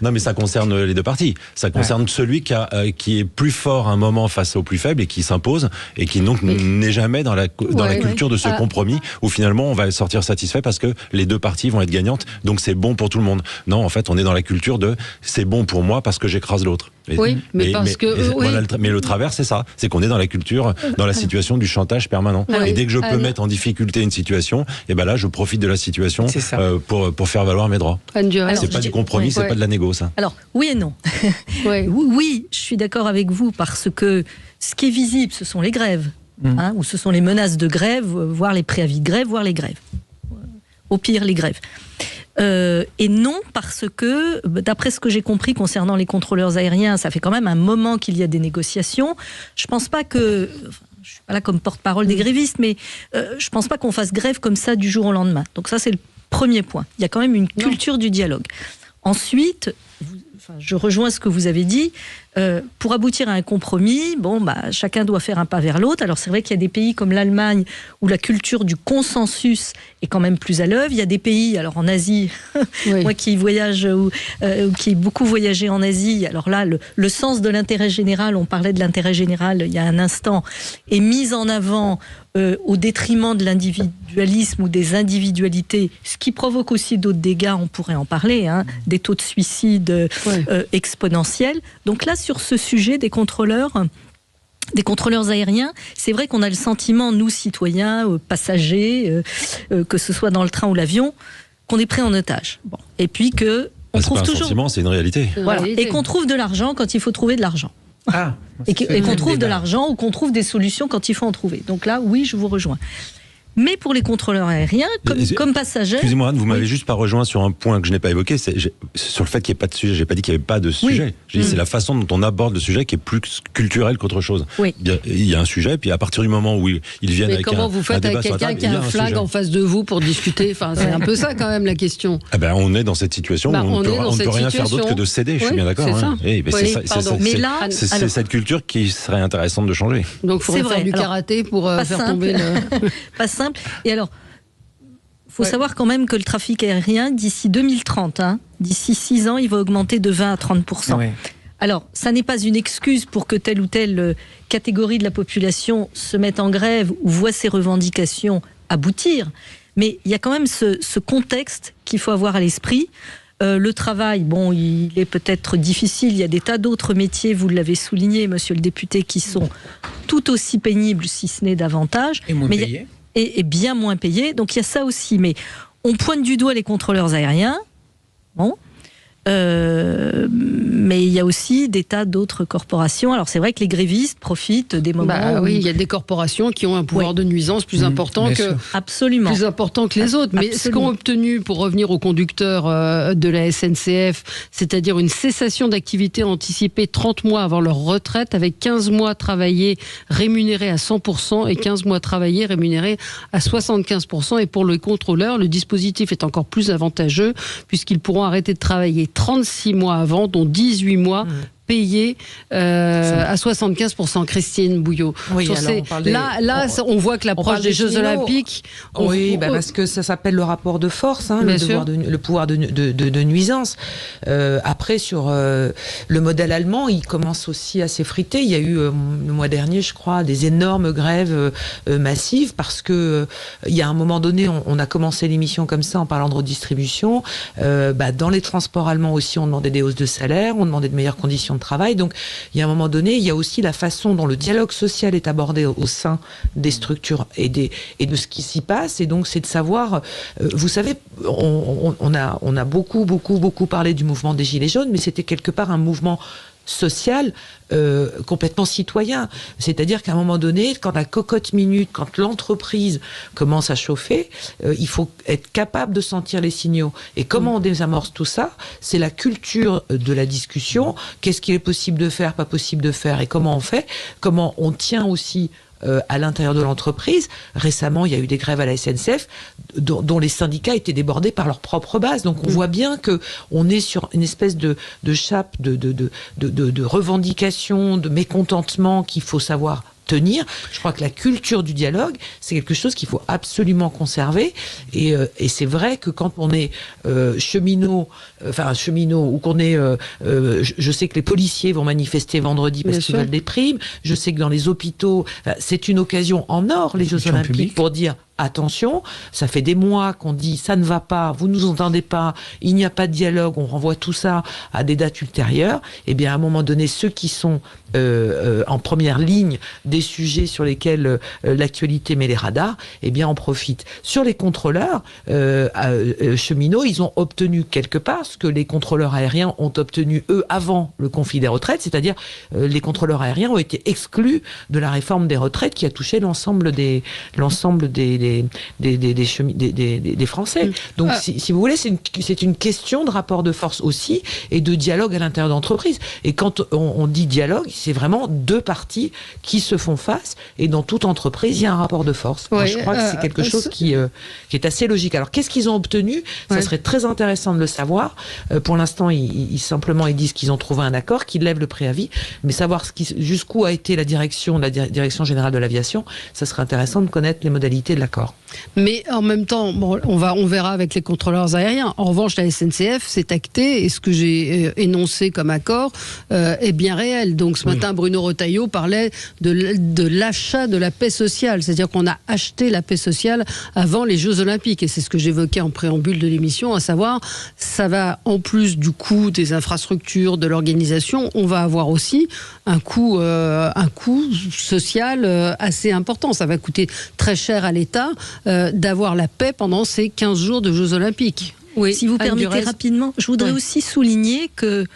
Non, mais ça concerne les deux parties. Ça concerne celui qui est plus fort à un moment face au plus faible et qui s'impose et qui donc n'est jamais dans la culture de ce compromis où finalement on va sortir satisfait parce que les deux parties vont être gagnantes, donc c'est bon pour tout le monde. Non, en fait, on est dans la culture de c'est bon pour moi parce que j'écrase l'autre. Mais le travers, c'est ça. C'est qu'on est dans la culture, dans la situation du chantage permanent. Et dès que je peux mettre en difficulté une situation, et ben là, je profite de la situation pour faire valoir mes droits. C'est pas du compromis, c'est pas de la négo, ça. Alors, oui et non. Oui, je suis d'accord avec vous parce que ce qui est visible, ce sont les grèves, ou ce sont les menaces de grève, voire les préavis de grève, voire les grèves. Au pire, les grèves. Et non, parce que, d'après ce que j'ai compris concernant les contrôleurs aériens, ça fait quand même un moment qu'il y a des négociations. Je pense pas que... je suis pas là comme porte-parole des grévistes, mais je pense pas qu'on fasse grève comme ça du jour au lendemain. Donc ça, c'est le premier point. Il y a quand même une culture du dialogue. Ensuite, je rejoins ce que vous avez dit. Pour aboutir à un compromis, chacun doit faire un pas vers l'autre. Alors c'est vrai qu'il y a des pays comme l'Allemagne où la culture du consensus est quand même plus à l'œuvre. Il y a des pays, alors en Asie, moi qui voyage qui ai beaucoup voyagé en Asie, alors là le sens de l'intérêt général, on parlait de l'intérêt général il y a un instant, est mis en avant au détriment de l'individualisme ou des individualités, ce qui provoque aussi d'autres dégâts, on pourrait en parler, des taux de suicide exponentiels. Donc là, sur ce sujet des contrôleurs aériens, c'est vrai qu'on a le sentiment, nous citoyens, passagers, que ce soit dans le train ou l'avion, qu'on est pris en otage. Et puis que on trouve toujours. Sentiment, c'est une réalité. Voilà. Et qu'on trouve de l'argent quand il faut trouver de l'argent. Et qu'on trouve de l'argent ou qu'on trouve des solutions quand il faut en trouver. Donc là, oui, je vous rejoins. Mais pour les contrôleurs aériens, comme passagers... Excusez-moi, Anne, vous m'avez juste pas rejoint sur un point que je n'ai pas évoqué, sur le fait qu'il n'y ait pas de sujet. J'ai pas dit qu'il n'y avait pas de sujet. J'ai dit c'est la façon dont on aborde le sujet qui est plus culturelle qu'autre chose. Il y a un sujet, puis à partir du moment où ils viennent avec un débat... Mais comment vous faites avec quelqu'un qui a un flag en face de vous pour discuter? C'est un peu ça quand même la question. On est dans cette situation où on ne peut rien faire d'autre que de céder, je suis bien d'accord. C'est cette culture qui serait intéressante de changer. Donc il faudrait faire du karaté pour faire tomber le... Pas simple. Et alors, il faut savoir quand même que le trafic aérien, d'ici 2030, d'ici 6 ans, il va augmenter de 20 à 30%. Alors, ça n'est pas une excuse pour que telle ou telle catégorie de la population se mette en grève ou voit ses revendications aboutir, mais il y a quand même ce contexte qu'il faut avoir à l'esprit. Le travail, il est peut-être difficile. Il y a des tas d'autres métiers, vous l'avez souligné, monsieur le député, qui sont tout aussi pénibles, si ce n'est davantage. Et moins payés. Et bien moins payés. Donc il y a ça aussi. Mais on pointe du doigt les contrôleurs aériens. Mais il y a aussi des tas d'autres corporations. Alors c'est vrai que les grévistes profitent des moments il y a des corporations qui ont un pouvoir de nuisance plus important que les autres. Mais ce qu'ont obtenu, pour revenir aux conducteurs de la SNCF, c'est-à-dire une cessation d'activité anticipée 30 mois avant leur retraite, avec 15 mois travaillés rémunérés à 100% et 15 mois travaillés rémunérés à 75%. Et pour le contrôleur, le dispositif est encore plus avantageux puisqu'ils pourront arrêter de travailler 36 mois avant, dont 18 mois payés à 75%. Christine Bouillot. On voit que l'approche des Jeux Olympiques... parce que ça s'appelle le rapport de force, le pouvoir de nuisance. Après, sur le modèle allemand, il commence aussi à s'effriter. Il y a eu, le mois dernier, je crois, des énormes grèves massives, parce que il y a un moment donné, on a commencé l'émission comme ça, en parlant de redistribution. Dans les transports allemands aussi, on demandait des hausses de salaire, on demandait de meilleures conditions de travail. Donc, il y a un moment donné, il y a aussi la façon dont le dialogue social est abordé au sein des structures et de ce qui s'y passe. Et donc, c'est de savoir, vous savez, on a beaucoup parlé du mouvement des Gilets jaunes, mais c'était quelque part un mouvement social complètement citoyen. C'est-à-dire qu'à un moment donné, quand la cocotte minute, quand l'entreprise commence à chauffer, il faut être capable de sentir les signaux. Et comment on désamorce tout ça? C'est la culture de la discussion. Qu'est-ce qu'il est possible de faire, pas possible de faire, et comment on fait? Comment on tient aussi à l'intérieur de l'entreprise. Récemment, il y a eu des grèves à la SNCF dont les syndicats étaient débordés par leur propre base. Donc on voit bien que on est sur une espèce de chape de revendications, de mécontentement qu'il faut savoir tenir. Je crois que la culture du dialogue, c'est quelque chose qu'il faut absolument conserver. Et c'est vrai que quand on est cheminot, ou qu'on est... je sais que les policiers vont manifester vendredi parce qu'ils veulent des primes. Je sais que dans les hôpitaux, c'est une occasion en or, les Jeux Olympiques, pour dire... Attention, ça fait des mois qu'on dit ça ne va pas, vous ne nous entendez pas, il n'y a pas de dialogue, on renvoie tout ça à des dates ultérieures. Et bien à un moment donné, ceux qui sont en première ligne des sujets sur lesquels l'actualité met les radars, eh bien en profitent. Sur les contrôleurs cheminots, ils ont obtenu quelque part ce que les contrôleurs aériens ont obtenu eux avant le conflit des retraites, c'est-à-dire les contrôleurs aériens ont été exclus de la réforme des retraites qui a touché l'ensemble des Français. Donc, si vous voulez, c'est une question de rapport de force aussi et de dialogue à l'intérieur d'entreprise. Et quand on dit dialogue, c'est vraiment deux parties qui se font face. Et dans toute entreprise, il y a un rapport de force. Moi, je crois que c'est quelque chose qui est assez logique. Alors, qu'est-ce qu'ils ont obtenu? Ça serait très intéressant de le savoir. Pour l'instant, ils disent qu'ils ont trouvé un accord, qu'ils lèvent le préavis. Mais savoir jusqu'où a été la direction générale de l'aviation, ça serait intéressant de connaître les modalités de l'accord. Mais en même temps, on verra avec les contrôleurs aériens. En revanche, la SNCF s'est actée et ce que j'ai énoncé comme accord est bien réel. Donc ce matin, Bruno Retailleau parlait de l'achat de la paix sociale. C'est-à-dire qu'on a acheté la paix sociale avant les Jeux Olympiques. Et c'est ce que j'évoquais en préambule de l'émission, à savoir, ça va, en plus du coût des infrastructures, de l'organisation, on va avoir aussi un coût social assez important. Ça va coûter très cher à l'État d'avoir la paix pendant ces 15 jours de Jeux Olympiques. Oui, si vous permettez rapidement, je voudrais aussi souligner que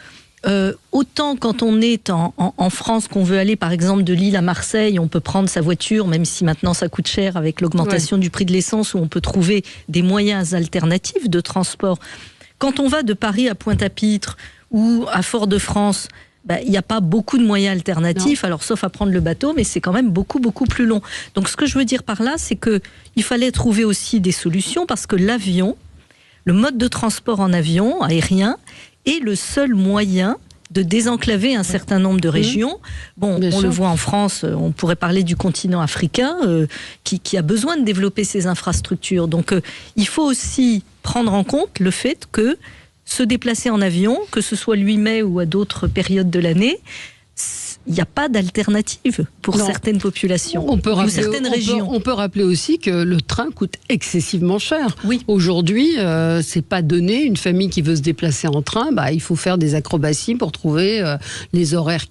autant quand on est en France, qu'on veut aller par exemple de Lille à Marseille, on peut prendre sa voiture, même si maintenant ça coûte cher avec l'augmentation du prix de l'essence, où on peut trouver des moyens alternatifs de transport. Quand on va de Paris à Pointe-à-Pitre ou à Fort-de-France, il n'y a pas beaucoup de moyens alternatifs, alors sauf à prendre le bateau, mais c'est quand même beaucoup plus long. Donc ce que je veux dire par là, c'est qu'il fallait trouver aussi des solutions, parce que l'avion, le mode de transport en avion, aérien, est le seul moyen de désenclaver un certain nombre de régions. On le voit en France, on pourrait parler du continent africain, qui a besoin de développer ses infrastructures. Donc il faut aussi prendre en compte le fait que se déplacer en avion, que ce soit le 8 mai ou à d'autres périodes de l'année, il n'y a pas d'alternative pour certaines populations ou certaines régions. On peut rappeler aussi que le train coûte excessivement cher. Oui. Aujourd'hui, c'est pas donné. Une famille qui veut se déplacer en train, il faut faire des acrobaties pour trouver les horaires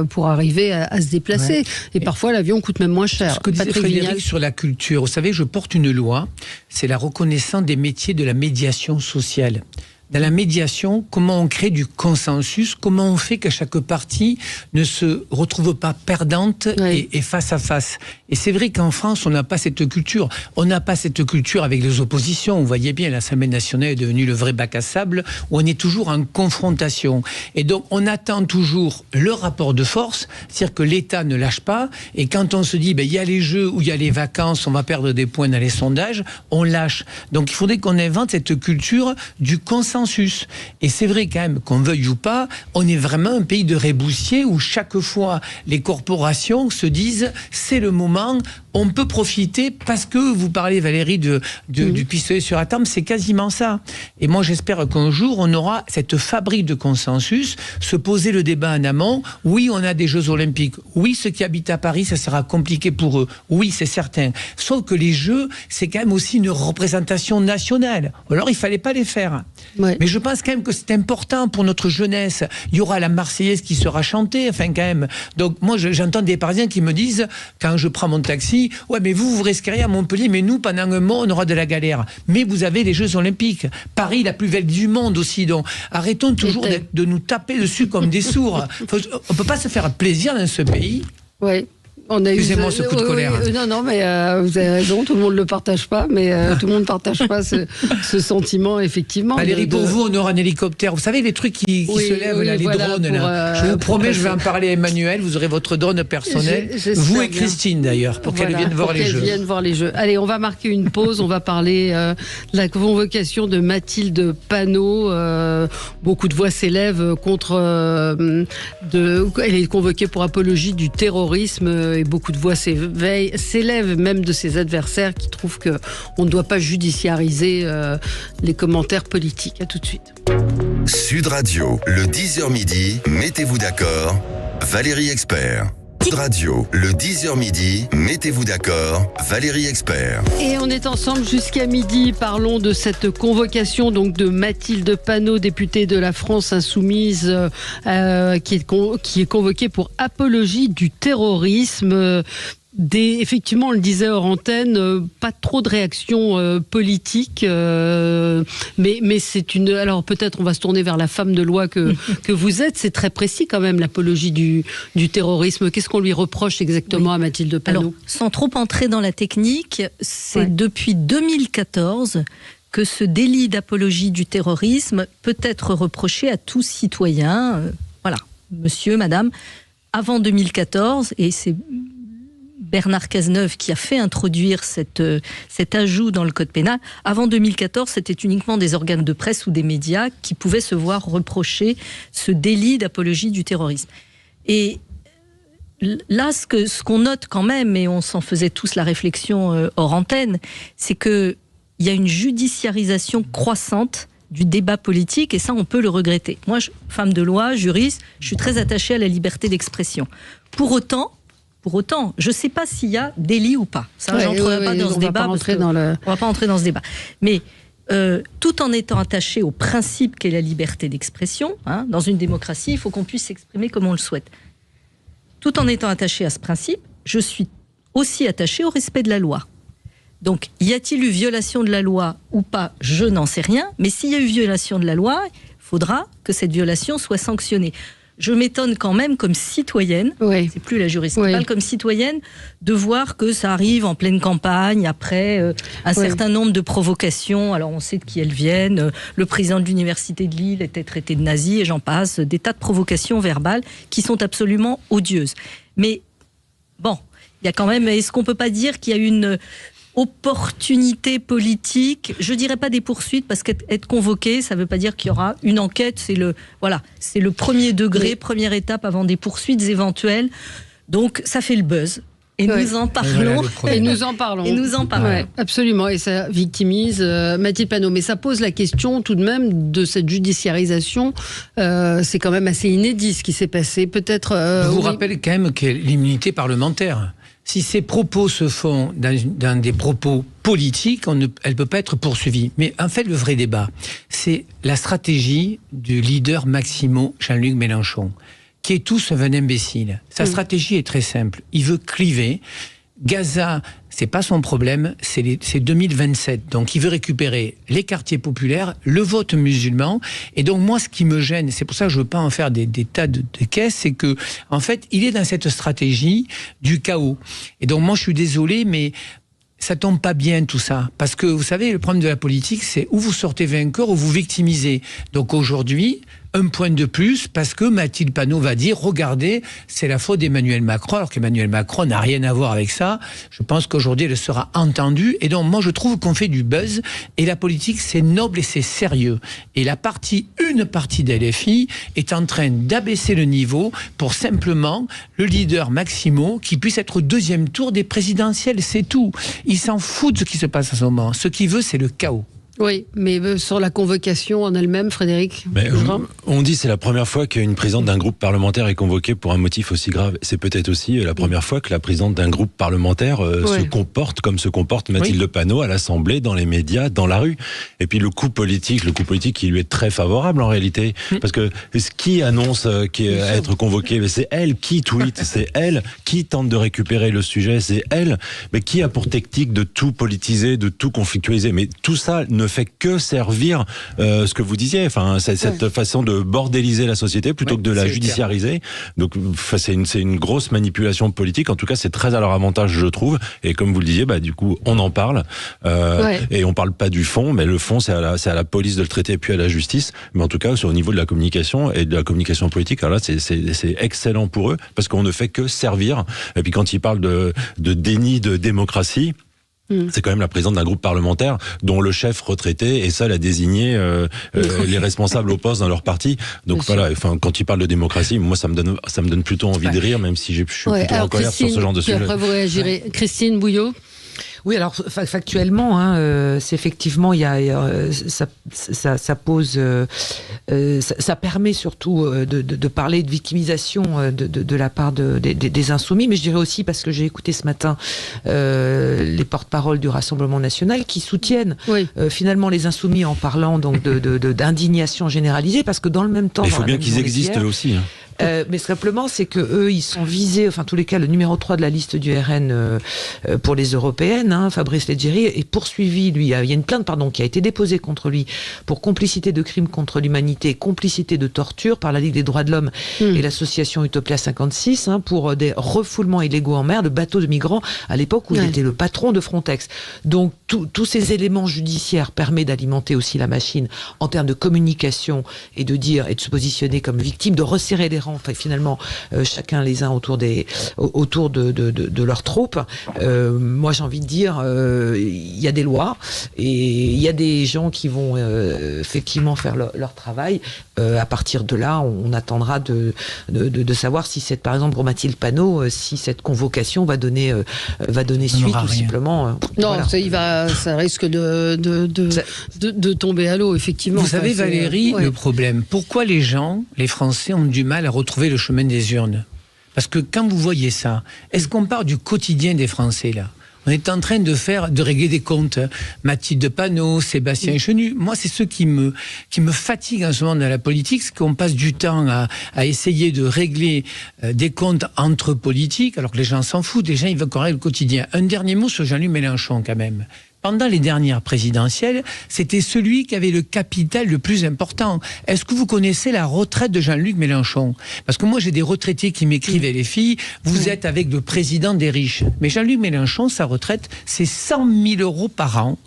pour arriver à se déplacer. Ouais. Et parfois, l'avion coûte même moins cher. Ce que disait Frédéric sur la culture, vous savez, je porte une loi, c'est la reconnaissance des métiers de la médiation sociale. Dans la médiation, comment on crée du consensus, comment on fait que chaque partie ne se retrouve pas perdante et face à face. Et c'est vrai qu'en France, on n'a pas cette culture. On n'a pas cette culture avec les oppositions. Vous voyez bien, l'Assemblée nationale est devenue le vrai bac à sable, où on est toujours en confrontation. Et donc, on attend toujours le rapport de force, c'est-à-dire que l'État ne lâche pas. Et quand on se dit, il y a les Jeux ou il y a les vacances, on va perdre des points dans les sondages, on lâche. Donc, il faudrait qu'on invente cette culture du consensus. Et c'est vrai quand même, qu'on veuille ou pas, on est vraiment un pays de réboussiers où chaque fois les corporations se disent c'est le moment, on peut profiter, parce que vous parlez, Valérie, du pistolet sur la table, c'est quasiment ça. Et moi j'espère qu'un jour on aura cette fabrique de consensus, se poser le débat en amont. Oui, on a des Jeux Olympiques. Oui, ceux qui habitent à Paris, ça sera compliqué pour eux. Oui, c'est certain. Sauf que les Jeux, c'est quand même aussi une représentation nationale. Alors il fallait pas les faire. Ouais. Mais je pense quand même que c'est important pour notre jeunesse. Il y aura la Marseillaise qui sera chantée, enfin quand même. Donc moi j'entends des Parisiens qui me disent, quand je prends mon taxi, ouais mais vous risqueriez à Montpellier, mais nous pendant un mois on aura de la galère. Mais vous avez les Jeux Olympiques, Paris la plus belle du monde aussi, donc arrêtons toujours de nous taper dessus comme des sourds. On peut pas se faire plaisir dans ce pays. Oui. Excusez-moi ce coup de colère. Non, mais vous avez raison, tout le monde ne le partage pas, mais tout le monde ne partage pas ce sentiment, effectivement. Valérie, pour vous, on aura un hélicoptère. Vous savez, les trucs qui se lèvent, là, les drones. Là. Je vous promets, je vais en parler à Emmanuel, vous aurez votre drone personnel. Vous et Christine, d'ailleurs, pour qu'elle vienne voir les Jeux. Vienne voir les Jeux. Allez, on va marquer une pause, on va parler de la convocation de Mathilde Panot. Beaucoup de voix s'élèvent contre... elle est convoquée pour apologie du terrorisme. Et beaucoup de voix s'élèvent même de ses adversaires qui trouvent qu'on ne doit pas judiciariser les commentaires politiques. À tout de suite. Sud Radio, le 10h midi, mettez-vous d'accord, Valérie Expert. Sud Radio, le 10h midi, mettez-vous d'accord, Valérie Expert. Et on est ensemble jusqu'à midi. Parlons de cette convocation donc de Mathilde Panot, députée de la France Insoumise, qui est convoquée pour apologie du terrorisme. Effectivement, on le disait hors antenne, pas trop de réactions politiques, mais c'est une. Alors peut-être on va se tourner vers la femme de loi que vous êtes. C'est très précis quand même l'apologie du terrorisme. Qu'est-ce qu'on lui reproche exactement à Mathilde Panot ? Alors, sans trop entrer dans la technique, c'est depuis 2014 que ce délit d'apologie du terrorisme peut être reproché à tout citoyen. Voilà, monsieur, madame. Avant 2014, et c'est Bernard Cazeneuve qui a fait introduire cet ajout dans le code pénal. Avant 2014, c'était uniquement des organes de presse ou des médias qui pouvaient se voir reprocher ce délit d'apologie du terrorisme. Et là, ce qu'on note quand même, et on s'en faisait tous la réflexion hors antenne, c'est qu'il y a une judiciarisation croissante du débat politique, et ça, on peut le regretter. Moi, femme de loi, juriste, je suis très attachée à la liberté d'expression. Pour autant, je ne sais pas s'il y a délit ou pas. Ça, je n'entrerai pas dans ce débat. On ne va pas entrer dans ce débat. Mais tout en étant attaché au principe qu'est la liberté d'expression, dans une démocratie, il faut qu'on puisse s'exprimer comme on le souhaite. Tout en étant attaché à ce principe, je suis aussi attaché au respect de la loi. Donc, y a-t-il eu violation de la loi ou pas ? Je n'en sais rien. Mais s'il y a eu violation de la loi, il faudra que cette violation soit sanctionnée. Je m'étonne quand même, comme citoyenne, c'est plus la juriste qui parle, comme citoyenne, de voir que ça arrive en pleine campagne, après un certain nombre de provocations. Alors on sait de qui elles viennent. Le président de l'université de Lille était traité de nazi, et j'en passe. Des tas de provocations verbales qui sont absolument odieuses. Mais bon, il y a quand même... Est-ce qu'on peut pas dire qu'il y a une opportunité politique, je dirais pas des poursuites, parce qu'être convoqué, ça veut pas dire qu'il y aura une enquête, c'est le premier degré, première étape avant des poursuites éventuelles. Donc ça fait le buzz. Et nous en parlons. Et nous en parlons. Ouais, absolument. Et ça victimise Mathilde Panot. Mais ça pose la question tout de même de cette judiciarisation. C'est quand même assez inédit ce qui s'est passé. Peut-être. Je vous rappelle quand même qu'il y a l'immunité parlementaire. Si ces propos se font dans des propos politiques, elle ne peut pas être poursuivie. Mais en fait, le vrai débat, c'est la stratégie du leader Maximo, Jean-Luc Mélenchon, qui est tous un imbécile. Sa stratégie est très simple. Il veut cliver. Gaza, c'est pas son problème, c'est 2027. Donc il veut récupérer les quartiers populaires, le vote musulman. Et donc moi, ce qui me gêne, c'est pour ça que je veux pas en faire des tas de caisses, c'est que en fait, il est dans cette stratégie du chaos. Et donc moi, je suis désolé, mais ça tombe pas bien tout ça. Parce que vous savez, le problème de la politique, c'est où vous sortez vainqueur ou vous victimisez. Donc aujourd'hui, un point de plus, parce que Mathilde Panot va dire, regardez, c'est la faute d'Emmanuel Macron, alors qu'Emmanuel Macron n'a rien à voir avec ça. Je pense qu'aujourd'hui, elle sera entendue. Et donc, moi, je trouve qu'on fait du buzz. Et la politique, c'est noble et c'est sérieux. Et une partie d'LFI est en train d'abaisser le niveau pour simplement le leader Maximo qui puisse être au deuxième tour des présidentielles. C'est tout. Il s'en fout de ce qui se passe à ce moment. Ce qu'il veut, c'est le chaos. Oui, mais sur la convocation en elle-même, Frédéric. On dit c'est la première fois qu'une présidente d'un groupe parlementaire est convoquée pour un motif aussi grave. C'est peut-être aussi la première fois que la présidente d'un groupe parlementaire se comporte comme se comporte Mathilde Panot à l'Assemblée, dans les médias, dans la rue. Et puis le coup politique qui lui est très favorable en réalité. Parce que qui annonce qui est à être convoqué, c'est elle qui tweet, c'est elle qui tente de récupérer le sujet, c'est elle. Mais qui a pour technique de tout politiser, de tout conflictualiser. Mais tout ça ne fait que servir ce que vous disiez, cette façon de bordéliser la société plutôt que de la judiciariser. Donc c'est une grosse manipulation politique. En tout cas, c'est très à leur avantage, je trouve. Et comme vous le disiez, du coup, on en parle et on parle pas du fond, mais le fond, c'est à la police de le traiter, puis à la justice. Mais en tout cas, au niveau de la communication et de la communication politique, alors là, c'est excellent pour eux parce qu'on ne fait que servir. Et puis quand ils parlent de déni de démocratie. C'est quand même la présidente d'un groupe parlementaire dont le chef retraité est seul à désigner les responsables au poste dans leur parti. Donc quand il parle de démocratie, moi ça me donne plutôt envie de rire, même si je suis plutôt en colère sur ce genre de sujet. Après vous réagirez. Christine Bouillot. Oui, alors factuellement, c'est effectivement, ça pose, ça permet surtout de parler de victimisation de la part des insoumis, mais je dirais aussi parce que j'ai écouté ce matin les porte-paroles du Rassemblement national qui soutiennent finalement les insoumis en parlant donc d'indignation généralisée, parce que dans le même temps, il faut bien qu'ils existent aussi. Mais simplement, c'est que eux, ils sont visés, enfin, en tous les cas, le numéro 3 de la liste du RN pour les européennes, Fabrice Leggeri, est poursuivi. Lui, il y a une plainte, qui a été déposée contre lui pour complicité de crimes contre l'humanité, complicité de torture par la Ligue des droits de l'homme et l'association Utopia 56 pour des refoulements illégaux en mer de bateaux de migrants à l'époque où il était le patron de Frontex. Donc, tous ces éléments judiciaires permettent d'alimenter aussi la machine en termes de communication et de dire et de se positionner comme victime, de resserrer les rangs, finalement, chacun les uns autour de leur troupe. Moi, j'ai envie de dire, il y a des lois et il y a des gens qui vont effectivement faire leur travail. À partir de là, on attendra de savoir si par exemple pour Mathilde Panot, si cette convocation va donner suite ou simplement. Non, ça risque de tomber à l'eau, effectivement. Vous savez, Valérie, le problème. Pourquoi les Français ont du mal à retrouver le chemin des urnes? Parce que quand vous voyez ça, est-ce qu'on parle du quotidien des Français là? On est en train de régler des comptes. Mathilde Panot, Sébastien Chenu. Moi, c'est ce qui me fatigue en ce moment dans la politique, c'est qu'on passe du temps à essayer de régler des comptes entre politiques, alors que les gens s'en foutent. Les gens, ils veulent qu'on règle le quotidien. Un dernier mot sur Jean-Luc Mélenchon, quand même. Pendant les dernières présidentielles, c'était celui qui avait le capital le plus important. Est-ce que vous connaissez la retraite de Jean-Luc Mélenchon? Parce que moi, j'ai des retraités qui m'écrivent, les filles, vous êtes avec le président des riches. Mais Jean-Luc Mélenchon, sa retraite, c'est 100 000 euros par an,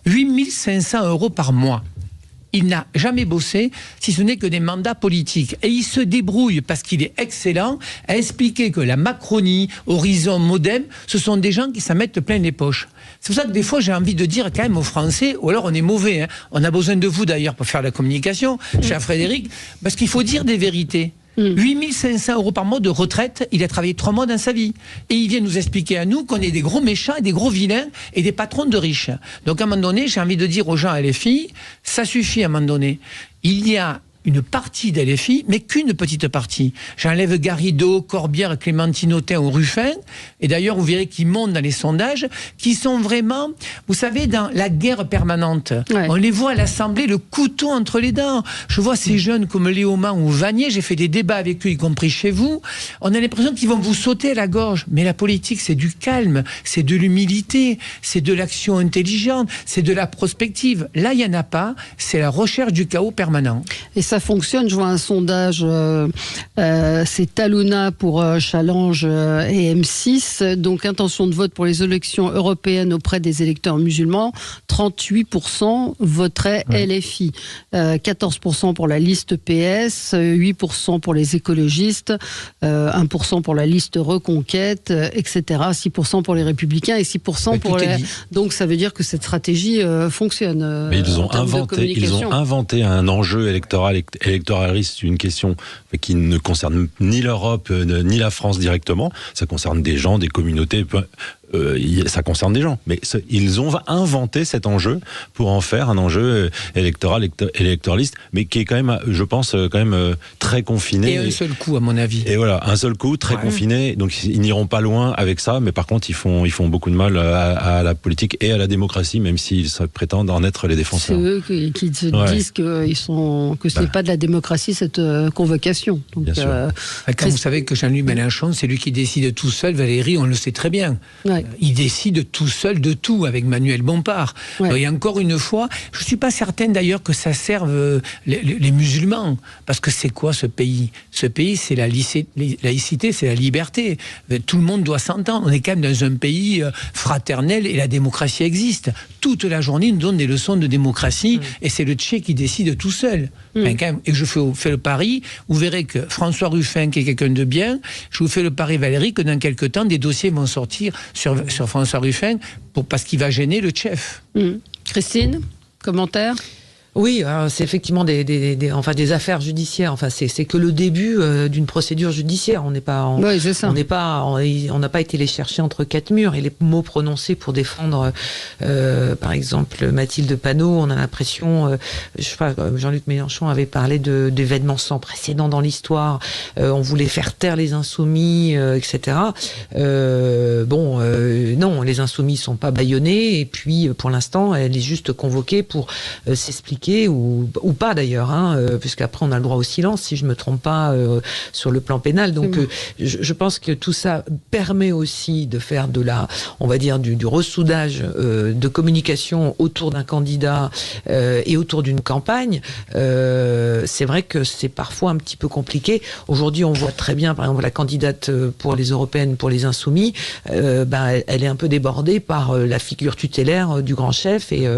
8 500 euros par mois. Il n'a jamais bossé, si ce n'est que des mandats politiques. Et il se débrouille, parce qu'il est excellent, à expliquer que la Macronie, Horizon, Modem, ce sont des gens qui s'en mettent plein les poches. C'est pour ça que des fois, j'ai envie de dire quand même aux Français, ou alors on est mauvais, on a besoin de vous d'ailleurs pour faire la communication, cher Frédéric, parce qu'il faut dire des vérités. 8 500 euros par mois de retraite, il a travaillé 3 mois dans sa vie. Et il vient nous expliquer à nous qu'on est des gros méchants et des gros vilains et des patrons de riches. Donc à un moment donné, j'ai envie de dire aux gens et les filles, ça suffit à un moment donné. Il y a une partie des LFI, mais qu'une petite partie. J'enlève Garrido, Corbière, Clémentine Autain ou Ruffin, et d'ailleurs vous verrez qu'ils montent dans les sondages, qui sont vraiment, vous savez, dans la guerre permanente. On les voit à l'Assemblée, le couteau entre les dents. Je vois ces jeunes comme Léaumont ou Vanier, j'ai fait des débats avec eux, y compris chez vous. On a l'impression qu'ils vont vous sauter à la gorge. Mais la politique, c'est du calme, c'est de l'humilité, c'est de l'action intelligente, c'est de la prospective. Là, il n'y en a pas, c'est la recherche du chaos permanent. Et ça fonctionne. Je vois un sondage, c'est Taluna pour Challenge et M6. Donc, intention de vote pour les élections européennes auprès des électeurs musulmans. 38% voteraient LFI. 14% pour la liste PS, 8% pour les écologistes, 1% pour la liste Reconquête, etc. 6% pour les Républicains et 6% pour les... Donc, ça veut dire que cette stratégie fonctionne. Mais ils ont inventé un enjeu électoraliste, une question qui ne concerne ni l'Europe ni la France directement. Ça concerne des gens, des communautés ça concerne des gens. Mais ils ont inventé cet enjeu pour en faire un enjeu électoraliste, mais qui est quand même, je pense, très confiné. Et un seul coup, à mon avis. Et voilà, un seul coup, très confiné. Donc ils n'iront pas loin avec ça, mais par contre, ils font beaucoup de mal à la politique et à la démocratie, même s'ils prétendent en être les défenseurs. C'est eux qui se disent que ce n'est pas de la démocratie, cette convocation. Donc, bien sûr. Quand vous savez que Jean-Luc Mélenchon, c'est lui qui décide tout seul, Valérie, on le sait très bien. Ouais. Il décide tout seul de tout avec Manuel Bompard. Ouais. Et encore une fois, je ne suis pas certaine d'ailleurs que ça serve les musulmans. Parce que c'est quoi ce pays ? Ce pays, c'est la laïcité, c'est la liberté. Tout le monde doit s'entendre. On est quand même dans un pays fraternel et la démocratie existe. Toute la journée, ils nous donnent des leçons de démocratie et c'est le Tché qui décide tout seul. Enfin, quand même, et je fais le pari, vous verrez que François Ruffin, qui est quelqu'un de bien, je vous fais le pari, Valérie, que dans quelques temps, des dossiers vont sortir sur François Ruffin parce qu'il va gêner le chef. Christine, commentaire ? Oui, c'est effectivement des affaires judiciaires. Enfin, c'est que le début d'une procédure judiciaire. On n'a pas été les chercher entre quatre murs. Et les mots prononcés pour défendre, par exemple, Mathilde Panot, on a l'impression, Jean-Luc Mélenchon avait parlé d'événements sans précédent dans l'histoire. On voulait faire taire les insoumis, etc. Non, les insoumis sont pas bâillonnés. Et puis, pour l'instant, elle est juste convoquée pour s'expliquer. Ou pas d'ailleurs, puisqu'après on a le droit au silence, si je ne me trompe pas, sur le plan pénal. Donc je pense que tout ça permet aussi de faire on va dire du ressoudage de communication autour d'un candidat et autour d'une campagne. C'est vrai que c'est parfois un petit peu compliqué. Aujourd'hui, on voit très bien, par exemple, la candidate pour les européennes, pour les insoumis, elle est un peu débordée par la figure tutélaire du grand chef et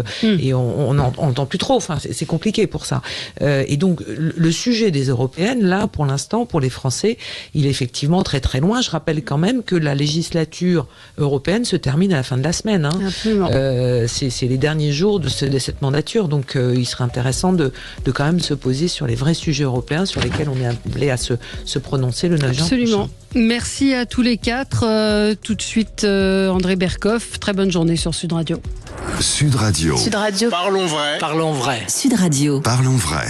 on n'entend plus trop. Enfin, c'est compliqué pour ça. Et donc, le sujet des européennes, là, pour l'instant, pour les Français, il est effectivement très très loin. Je rappelle quand même que la législature européenne se termine à la fin de la semaine. C'est les derniers jours de cette mandature. Donc, il serait intéressant de quand même se poser sur les vrais sujets européens sur lesquels on est appelé à se prononcer le 9 juin. Absolument. Merci à tous les quatre. Tout de suite, André Berkoff. Très bonne journée sur Sud Radio. Sud Radio. Parlons vrai. Sud Radio. Parlons vrai.